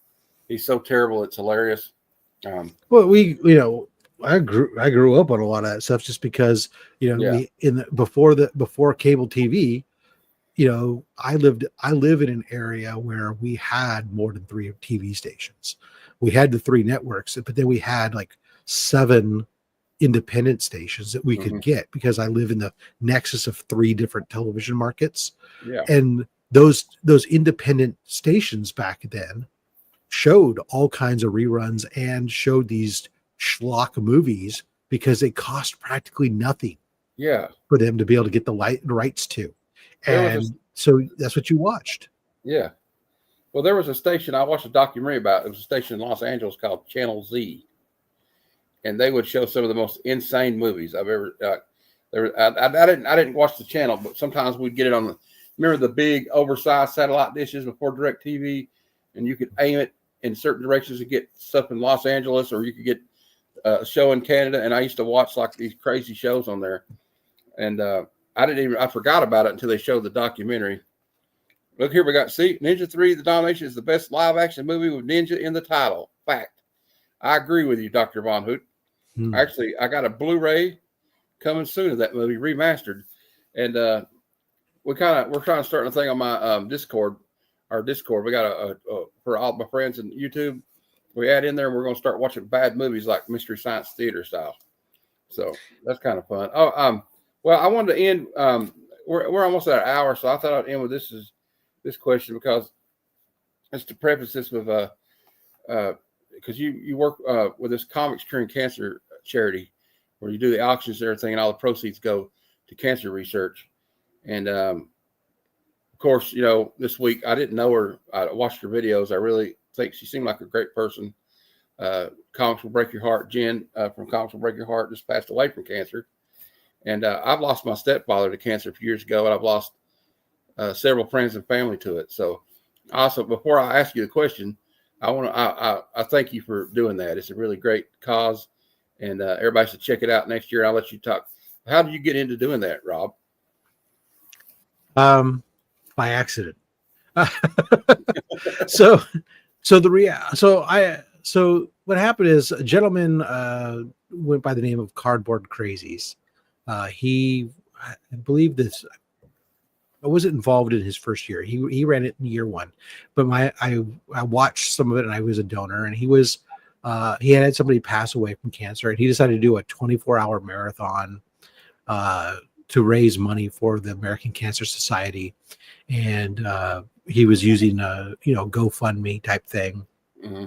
He's so terrible, it's hilarious. Well, I grew up on a lot of that stuff just because Yeah. before cable TV. I live in an area where we had more than 3 TV stations. We had the 3 networks, but then we had like 7 independent stations that we Hmm. could get because I live in the nexus of 3 different television markets. Yeah. And those independent stations back then showed all kinds of reruns and showed these schlock movies because it cost practically nothing Yeah. for them to be able to get the rights to. There was a And so that's what you watched. Yeah. Well, there was a station I watched a documentary about. It was a station in Los Angeles called Channel Z, and they would show some of the most insane movies I've ever. I didn't watch the channel, but sometimes we'd get it on the. Remember the big oversized satellite dishes before DirecTV, and you could aim it in certain directions to get stuff in Los Angeles, or you could get a show in Canada. And I used to watch like these crazy shows on there, and I forgot about it until they showed the documentary. Look here, we got Ninja 3, The Domination is the best live action movie with Ninja in the title. Fact. I agree with you, Dr. Von Hoot. Actually, I got a Blu-ray coming soon of that movie, remastered. And we're trying to start a thing on my Discord. Our Discord. We got for all my friends in YouTube. We add in there and we're gonna start watching bad movies like Mystery Science Theater style. So that's kind of fun. Well, I wanted to end we're almost at an hour, so I thought I'd end with this question because it's to preface this with because you work with this Comics Curing Cancer charity where you do the auctions and everything, and all the proceeds go to cancer research. And of course, this week I didn't know her. I watched her videos. I really think she seemed like a great person. Comics Will Break Your Heart. Jen from Comics Will Break Your Heart just passed away from cancer. And I've lost my stepfather to cancer a few years ago, and I've lost several friends and family to it. So also, before I ask you the question, I thank you for doing that. It's a really great cause, and everybody should check it out next year. I'll let you talk. How did you get into doing that, Rob? By accident. So what happened is a gentleman went by the name of Cardboard Crazies. I believe this. I wasn't involved in his first year. He ran it in year 1, but I watched some of it, and I was a donor. And he had somebody pass away from cancer, and he decided to do a 24-hour marathon to raise money for the American Cancer Society. And he was using a GoFundMe type thing. Mm-hmm.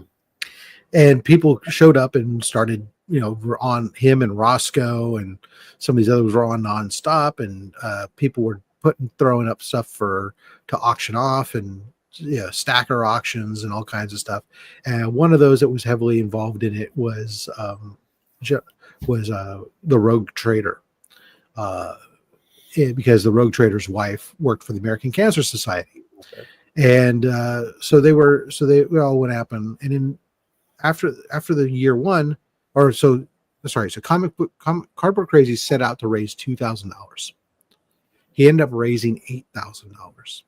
And people showed up and started, were on him, and Roscoe and some of these others were on nonstop, and people were throwing up stuff to auction off, and stacker auctions and all kinds of stuff. And one of those that was heavily involved in it was the Rogue Trader, because the Rogue Trader's wife worked for the American Cancer Society. Okay. And so what happened, and then after the year 1, so Cardboard Crazy set out to raise $2,000. He ended up raising $8,000.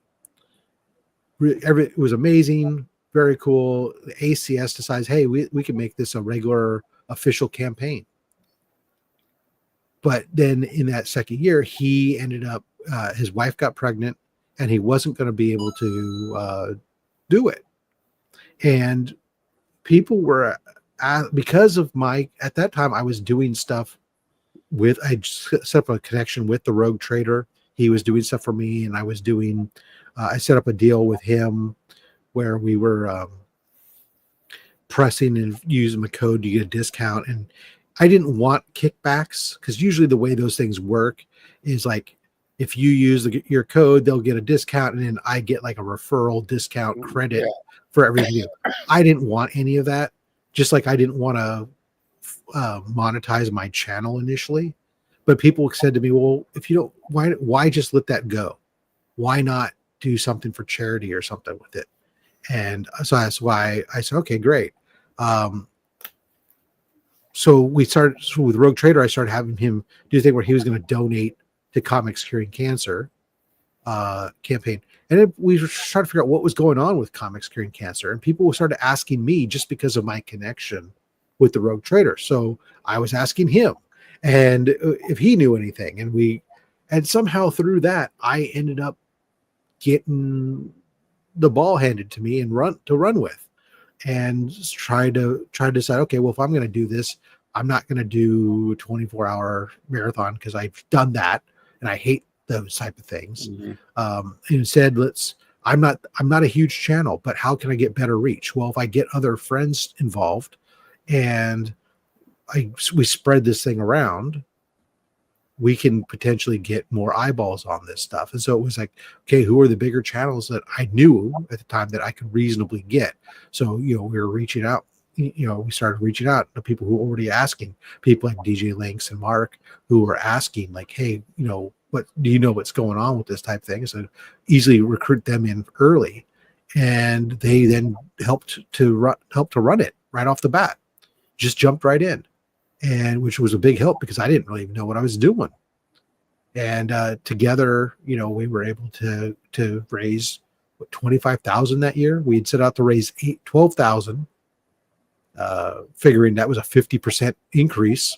It was amazing, very cool. The ACS decides, hey, we can make this a regular official campaign. But then in that second year, he ended up, his wife got pregnant, and he wasn't going to be able to do it. And people were, because of at that time, I was doing stuff I set up a connection with the Rogue Trader. He was doing stuff for me, and I was doing, I set up a deal with him where we were pressing and using my code to get a discount. And I didn't want kickbacks, because usually the way those things work is like, if you use your code, they'll get a discount, and then I get like a referral discount credit for everything. I didn't want any of that. Just like I didn't want to monetize my channel initially. But people said to me, well, if you don't, why just let that go? Why not do something for charity or something with it? And so that's why I said, okay, great. So we started with Rogue Trader. I started having him do a thing where he was going to donate to Comics Curing Cancer campaign. And then we started to figure out what was going on with Comics Curing Cancer. And people started asking me just because of my connection with the Rogue Trader. So I was asking him and if he knew anything. And somehow through that, I ended up getting the ball handed to me and run with, and try to decide, okay, well, if I'm going to do this, I'm not going to do a 24-hour marathon because I've done that and I hate those type of things. Instead, I'm not a huge channel, but how can I get better reach? Well, if I get other friends involved and we spread this thing around, we can potentially get more eyeballs on this stuff. And so it was like, okay, who are the bigger channels that I knew at the time that I could reasonably get? So, we were reaching out, we started reaching out to people who were already asking, people like DJ Links and Mark, who were asking like, hey, what do you know what's going on with this type thing? So easily recruit them in early. And they then helped to run it right off the bat, just jumped right in. And which was a big help because I didn't really even know what I was doing. And together, we were able to raise $25,000 that year. We had set out to raise $12,000, figuring that was a 50% increase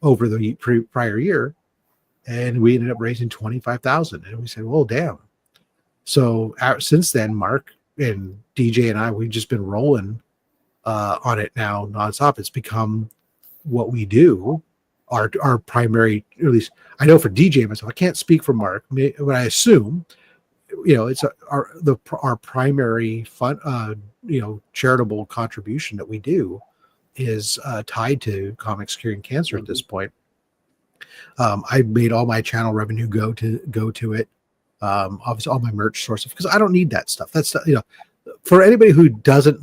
over the prior year. And we ended up raising $25,000. And we said, well, damn. So since then, Mark and DJ and I, we've just been rolling on it now nonstop. It's become what we do, our primary, at least I know for DJ myself, I can't speak for Mark, but I assume, it's our primary fun, charitable contribution that we do is tied to Comics Curing Cancer at this point. I made all my channel revenue go to it. Obviously all my merch sources, because I don't need that stuff. That's, for anybody who doesn't,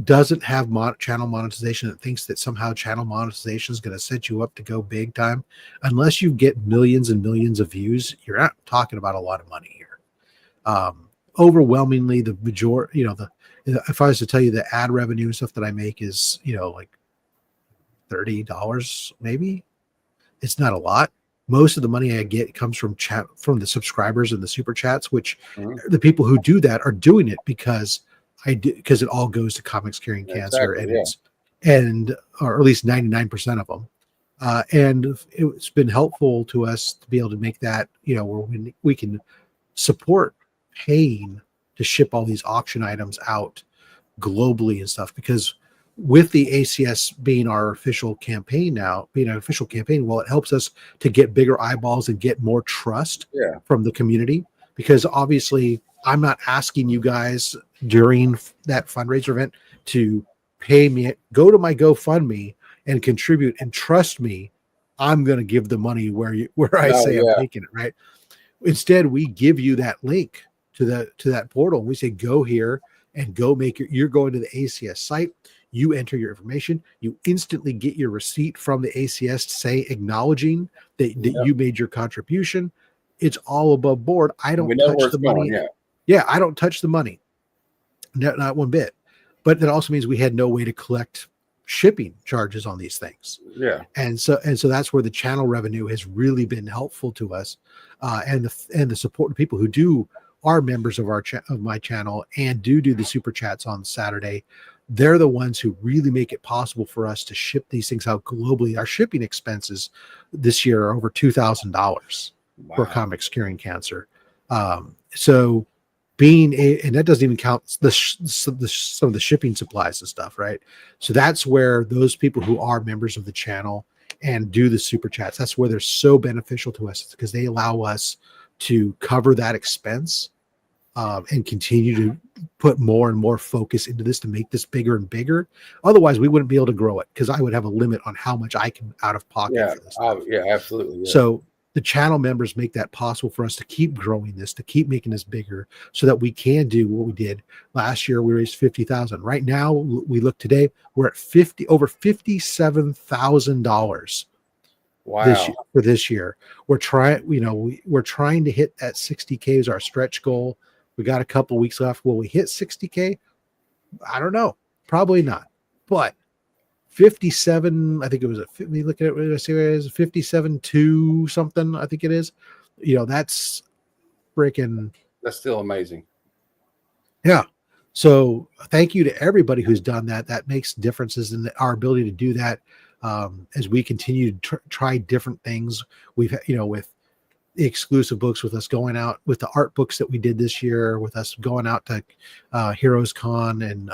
doesn't have channel monetization, that thinks that somehow channel monetization is going to set you up to go big time, unless you get millions and millions of views, you're not talking about a lot of money here. Overwhelmingly, the majority, if I was to tell you the ad revenue and stuff that I make is, like $30 maybe, it's not a lot. Most of the money I get comes from the subscribers and the super chats, which the people who do that are doing it because it all goes to Comics Curing Cancer, or at least 99% of them. And it's been helpful to us to be able to make that, where we can support paying to ship all these auction items out globally and stuff, because with the ACS being our official campaign now, well, it helps us to get bigger eyeballs and get more trust from the community, because obviously I'm not asking you guys during that fundraiser event to pay me, go to my GoFundMe and contribute, and trust me, I'm going to give the money where I say I'm taking it, right? Instead, we give you that link to that portal. We say, go here and go you're going to the ACS site. You enter your information. You instantly get your receipt from the ACS to say acknowledging that you made your contribution. It's all above board. I don't touch the money. I don't touch the money. Not one bit. But that also means we had no way to collect shipping charges on these things. And so that's where the channel revenue has really been helpful to us, and the support of people who are members of of my channel and do the super chats on Saturday. They're the ones who really make it possible for us to ship these things out globally. Our shipping expenses this year are over $2,000 for Comics Curing Cancer. So and that doesn't even count some of the shipping supplies and stuff, right? So that's where those people who are members of the channel and do the super chats, that's where they're so beneficial to us, because they allow us to cover that expense, and continue to put more and more focus into this to make this bigger and bigger. Otherwise, we wouldn't be able to grow it, because I would have a limit on how much I can out of pocket for this. Absolutely. Yeah. So the channel members make that possible for us to keep growing this, to keep making this bigger, so that we can do what we did last year. We raised $50,000. Right now, we look today, we're at over $57,000. Wow. For this year. We're trying to hit that 60K is our stretch goal. We got a couple weeks left. Will we hit 60K? I don't know. Probably not. But 57. I think it was let me look at it. What did I say it is? 57.2 something. I think it is. That's freaking. That's still amazing. Yeah. So thank you to everybody who's done that. That makes differences in our ability to do that. As we continue to try different things, we've, with the exclusive books, with us going out with the art books that we did this year, with us going out to Heroes Con and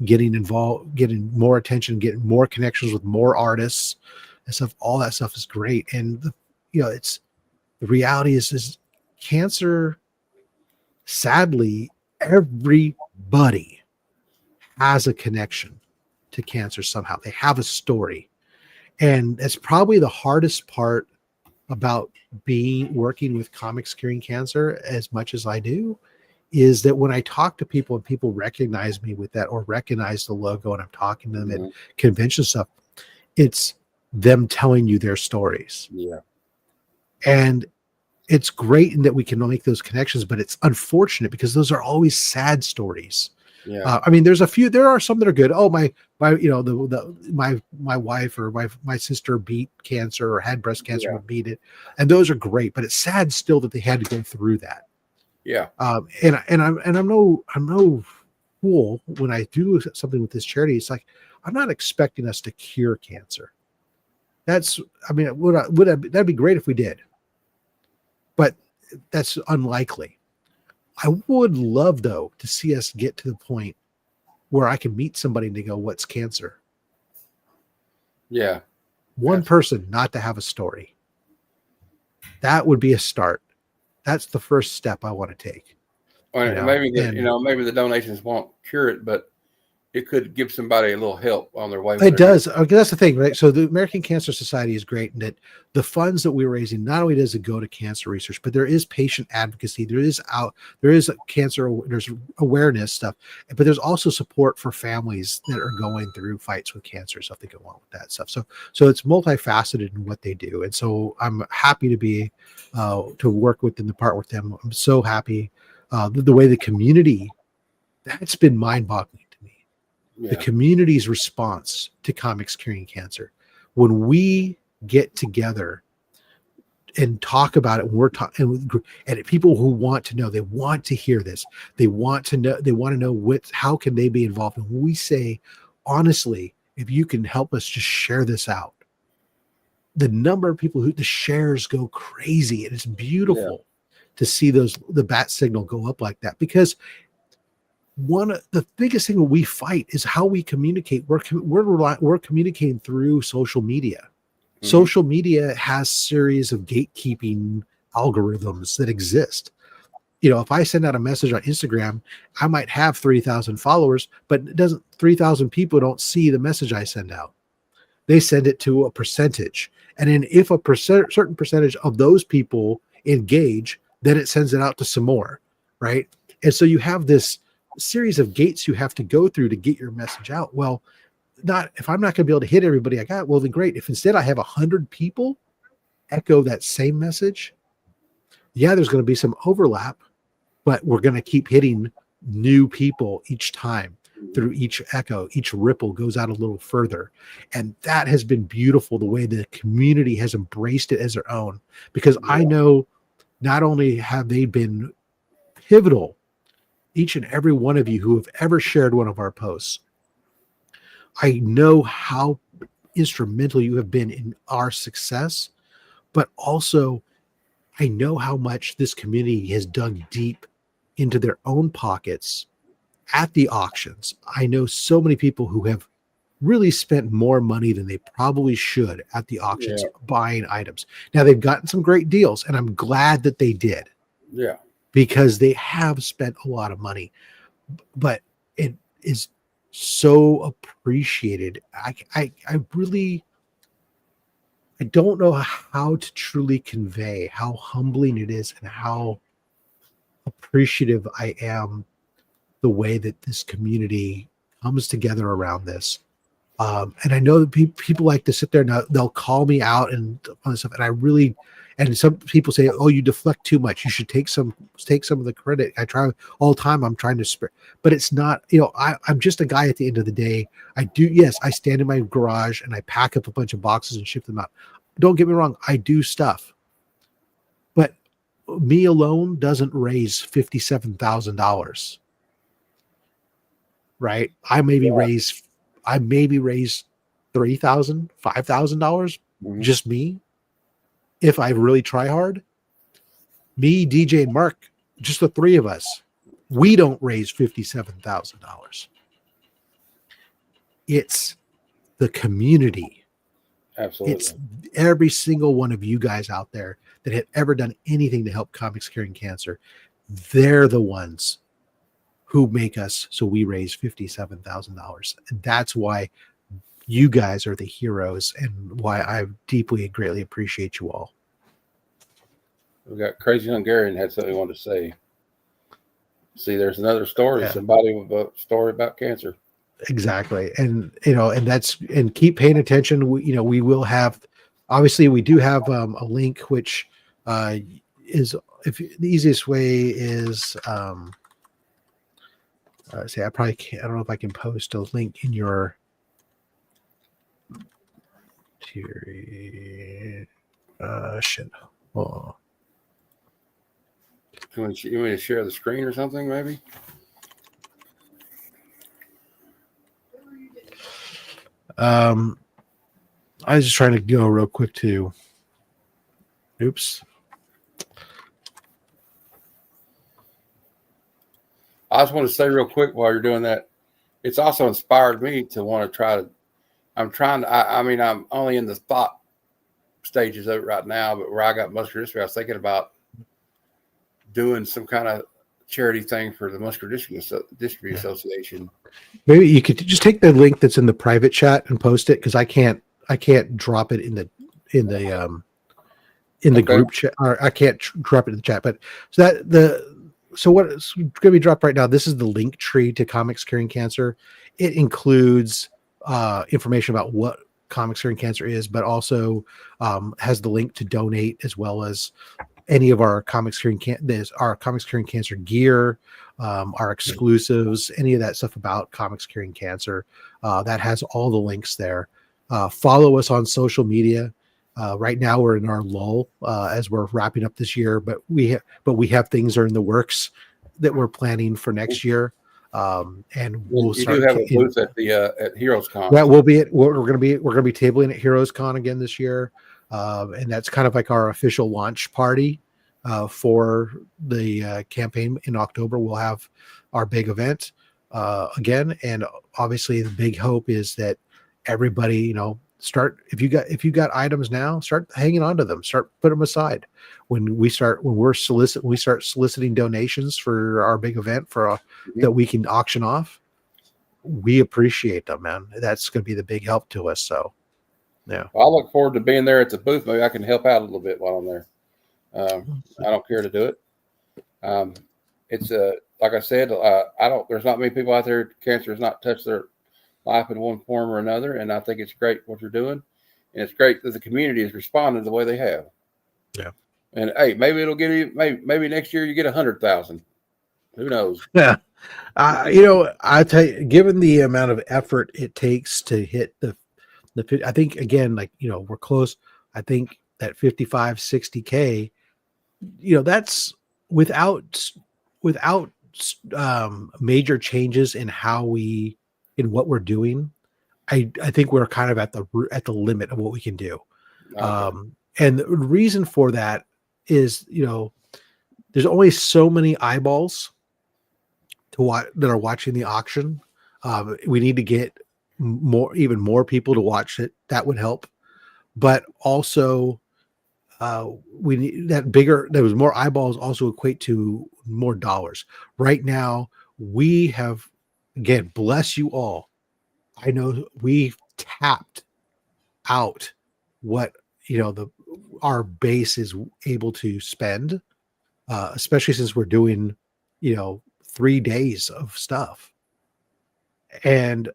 getting involved, getting more attention, getting more connections with more artists and stuff. All that stuff is great. And, it's the reality is cancer, sadly, everybody has a connection to cancer somehow. They have a story. And that's probably the hardest part about working with comics curing cancer as much as I do, is that when I talk to people and people recognize me with that or recognize the logo and I'm talking to them at convention stuff, it's them telling you their stories. Yeah. And it's great in that we can make those connections, but it's unfortunate because those are always sad stories. Yeah. I mean, there are some that are good. Oh, my wife or my sister beat cancer or had breast cancer and beat it. And those are great, but it's sad still that they had to go through that. Yeah. And I'm no fool when I do something with this charity. It's like, I'm not expecting us to cure cancer. That'd be great if we did, but that's unlikely. I would love, though, to see us get to the point where I can meet somebody and they go, "What's cancer?" Yeah. One person not to have a story. That would be a start. That's the first step I want to take. Well, maybe the donations won't cure it, but it could give somebody a little help on their way. It does. Okay, that's the thing, right? So the American Cancer Society is great in that the funds that we're raising, not only does it go to cancer research, but there is patient advocacy. There's cancer, there's awareness stuff, but there's also support for families that are going through fights with cancer, stuff that go on with that stuff. So it's multifaceted in what they do. And so I'm happy to be, to work with them, to part with them. I'm so happy. The way the community, that's been mind-boggling. The community's response to comics curing cancer. When we get together and talk about it, we're talking, and people who want to know, they want to hear this. They want to know how can they be involved. And we say, honestly, if you can help us just share this out, the number of people the shares go crazy. And it's beautiful to see the bat signal go up like that, because the biggest thing that we fight is how we communicate. We're communicating through social media. Mm-hmm. Social media has series of gatekeeping algorithms that exist. If I send out a message on Instagram, I might have 3,000 followers, but 3,000 people don't see the message I send out. They send it to a percentage. And then if certain percentage of those people engage, then it sends it out to some more, right? And so you have this series of gates you have to go through to get your message out. Well, if I'm not going to be able to hit everybody I got, well, then great. If instead I have 100 people echo that same message, there's going to be some overlap, but we're going to keep hitting new people each time through each echo. Each ripple goes out a little further. And that has been beautiful, the way the community has embraced it as their own, because I know not only have they been pivotal, each and every one of you who have ever shared one of our posts, I know how instrumental you have been in our success, but also I know how much this community has dug deep into their own pockets at the auctions. I know so many people who have really spent more money than they probably should at the auctions buying items. Now, they've gotten some great deals, and I'm glad that they did. Yeah. Because they have spent a lot of money, but it is so appreciated. I don't know how to truly convey how humbling it is and how appreciative I am the way that this community comes together around this. And I know that people like to sit there and they'll call me out and stuff. And And some people say, "Oh, you deflect too much. You should take some of the credit." I try all the time. I'm trying to spread, but it's not. I'm just a guy at the end of the day. I do. Yes, I stand in my garage and I pack up a bunch of boxes and ship them out. Don't get me wrong. I do stuff, but me alone doesn't raise $57,000. Right? I maybe raise $3,000, $5,000, just me. If I really try hard, me, DJ, and Mark, just the three of us, we don't raise $57,000. It's the community. Absolutely. It's every single one of you guys out there that have ever done anything to help comics curing cancer. They're the ones who make us so we raise $57,000. And that's why you guys are the heroes and why I deeply and greatly appreciate you all. We got Crazy Hungarian had something he wanted to say. See, there's another story. Yeah. Somebody with a story about cancer. Exactly. And, and keep paying attention. We will have, obviously we do have a link, which is, if the easiest way is, I probably can't, I don't know if I can post a link in your, shit. Oh. You want me to share the screen or something, maybe? I was just trying to go real quick to. Oops. I just want to say real quick while you're doing that, it's also inspired me to want to try to. I'm only in the thought stages of it right now, but where I got muscular dystrophy, I was thinking about doing some kind of charity thing for the Muscular Dystrophy Association. Maybe you could just take the link that's in the private chat and post it, because I can't drop it in the group chat, or I can't drop it in the chat. But so what's going to be dropped right now? This is the link tree to Comics Curing Cancer. It includes information about what Comics Curing Cancer is, but also has the link to donate, as well as any of our Comics Curing Cancer gear, our exclusives, any of that stuff about Comics Curing Cancer. That has all the links there. Follow us on social media. Right now we're in our lull as we're wrapping up this year, but we have things are in the works that we're planning for next year. And we'll you do have a booth at the at Heroes Con. Yeah, we're going to be tabling at Heroes Con again this year. And that's kind of like our official launch party for the campaign in October. We'll have our big event again, and obviously the big hope is that everybody, start, if you got items now, start hanging on to them, start put them aside. When we start soliciting donations for our big event that we can auction off. We appreciate them, man. That's going to be the big help to us. So, yeah. Well, I look forward to being there at the booth. Maybe I can help out a little bit while I'm there. I don't care to do it. It's like I said, there's not many people out there. Cancer has not touched their life in one form or another, and I think it's great what you're doing, and it's great that the community is responding the way they have. Yeah. And hey, maybe it'll give you maybe next year you get 100,000. Who knows? Yeah. I tell you, given the amount of effort it takes to hit the I think again, we're close. I think that 55, 60K, that's without major changes in what we're doing. I think we're kind of at the limit of what we can do. Okay. And the reason for that is, there's only so many eyeballs that are watching the auction. We need to get even more people to watch it. That would help. But also, we need those more eyeballs also equate to more dollars. Right now, we have, again, bless you all. I know we've tapped out what our base is able to spend, especially since we're doing 3 days of stuff. And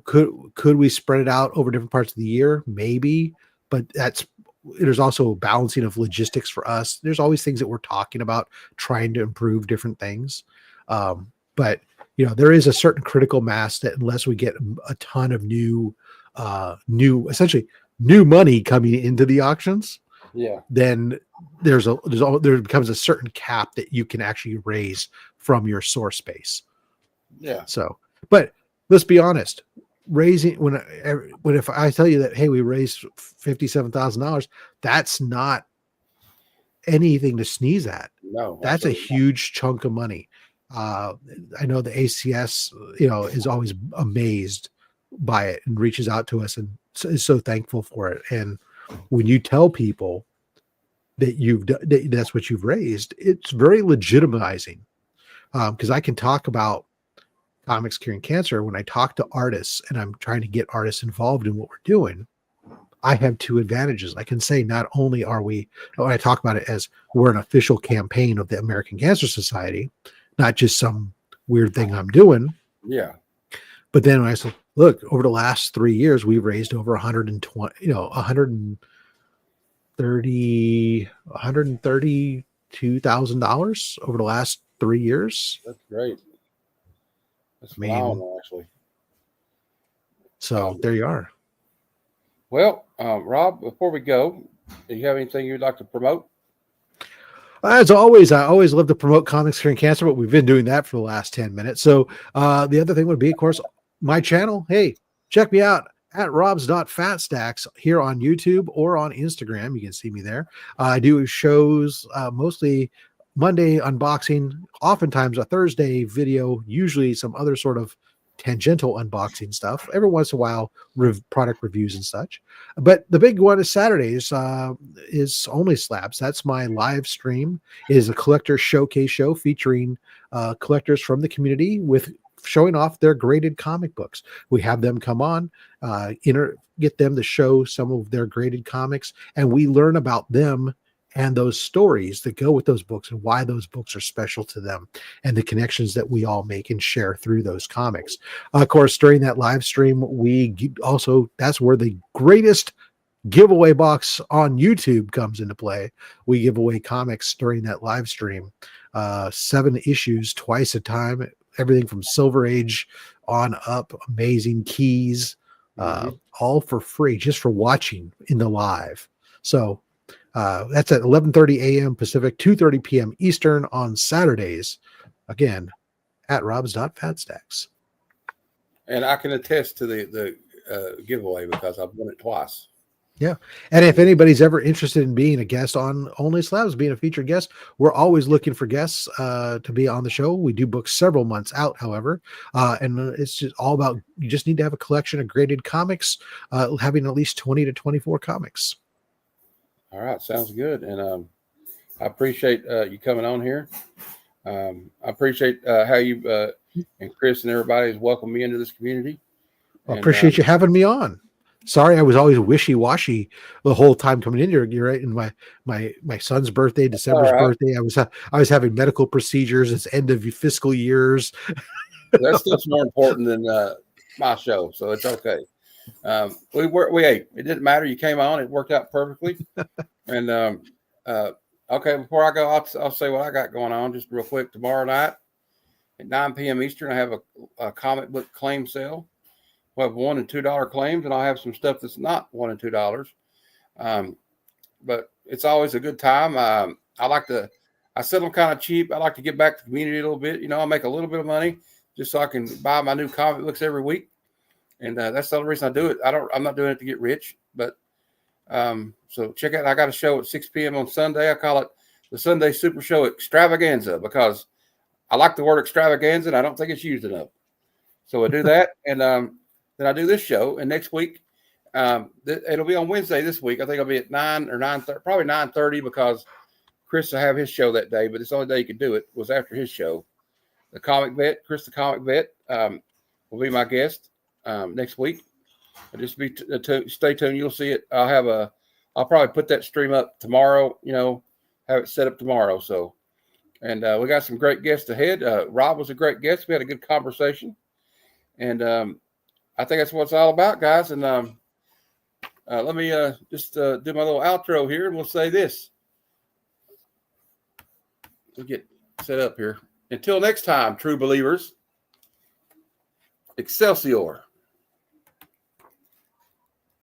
could we spread it out over different parts of the year? Maybe, but that's there's also a balancing of logistics for us. There's always things that we're talking about, trying to improve different things. But there is a certain critical mass that unless we get a ton of essentially new money coming into the auctions, then there becomes a certain cap that you can actually raise from your source space. Yeah. So, but let's be honest, raising when if I tell you that, hey, we raised $57,000, that's not anything to sneeze at. No, that's a huge chunk of money. I know the ACS, is always amazed by it and reaches out to us and is so thankful for it. And when you tell people that that's what you've raised, it's very legitimizing. Because I can talk about comics curing cancer when I talk to artists and I'm trying to get artists involved in what we're doing. I have two advantages. I can say not only are we, when I talk about it as we're an official campaign of the American Cancer Society, not just some weird thing I'm doing. Yeah. But then when I said, look, over the last 3 years, we've raised over $132,000 over the last 3 years. That's great. That's phenomenal, actually. So there you are. Well, Rob, before we go, do you have anything you'd like to promote? As always, I always love to promote Comics Curing Cancer, but we've been doing that for the last 10 minutes. So the other thing would be, of course, my channel. Hey, check me out at robs.fatstacks here on YouTube or on Instagram. You can see me there. I do shows mostly Monday unboxing, oftentimes a Thursday video, usually some other sort of tangential unboxing stuff. Every once in a while, product reviews and such. But the big one is Saturdays is Only Slabs. That's my live stream. It is a collector showcase show featuring collectors from the community with showing off their graded comic books. We have them come on, get them to show some of their graded comics, and we learn about them and those stories that go with those books and why those books are special to them and the connections that we all make and share through those comics. Of course, during that live stream, that's where the greatest giveaway box on YouTube comes into play. We give away comics during that live stream, 7 issues twice a time, everything from Silver Age on up, amazing keys, all for free, just for watching in the live. So that's at 11:30 a.m. Pacific, 2:30 p.m. Eastern on Saturdays. Again, at robs.fatstacks. And I can attest to the giveaway because I've won it twice. Yeah. And if anybody's ever interested in being a guest on Only Slabs, being a featured guest, we're always looking for guests to be on the show. We do book several months out, however. And it's just all about, you just need to have a collection of graded comics, having at least 20 to 24 comics. All right. Sounds good. And I appreciate you coming on here. I appreciate how you and Chris and everybody has welcomed me into this community. I appreciate you having me on. Sorry, I was always wishy-washy the whole time coming in here. You're right. In my son's birthday, December's birthday, I was having medical procedures. It's end of fiscal years. That stuff's more important than my show, so it's okay. We ate. It didn't matter. You came on. It worked out perfectly. And okay, before I go, I'll say what I got going on just real quick. Tomorrow night at 9 p.m. Eastern, I have a comic book claim sale. We'll have $1 and $2 claims, and I'll have some stuff that's not $1 and $2. But it's always a good time. I sell them kind of cheap. I like to get back to the community a little bit. I make a little bit of money just so I can buy my new comic books every week. And that's the only reason I do it. I'm not doing it to get rich, but so check out. I got a show at 6 p.m. on Sunday. I call it the Sunday Super Show Extravaganza because I like the word extravaganza, and I don't think it's used enough. So I do that, and then I do this show. And next week, it'll be on Wednesday this week. I think it'll be at 9 or 9:30, probably 9:30 because Chris will have his show that day. But it's the only day he could do it was after his show. The Comic Vet, Chris the Comic Vet, will be my guest next week. Just stay tuned. You'll see it. I'll probably put that stream up tomorrow. Have it set up tomorrow. So, and we got some great guests ahead. Rob was a great guest. We had a good conversation, and I think that's what it's all about, guys. And Let me just do my little outro here, and we'll say this. We'll get set up here. Until next time, true believers, Excelsior.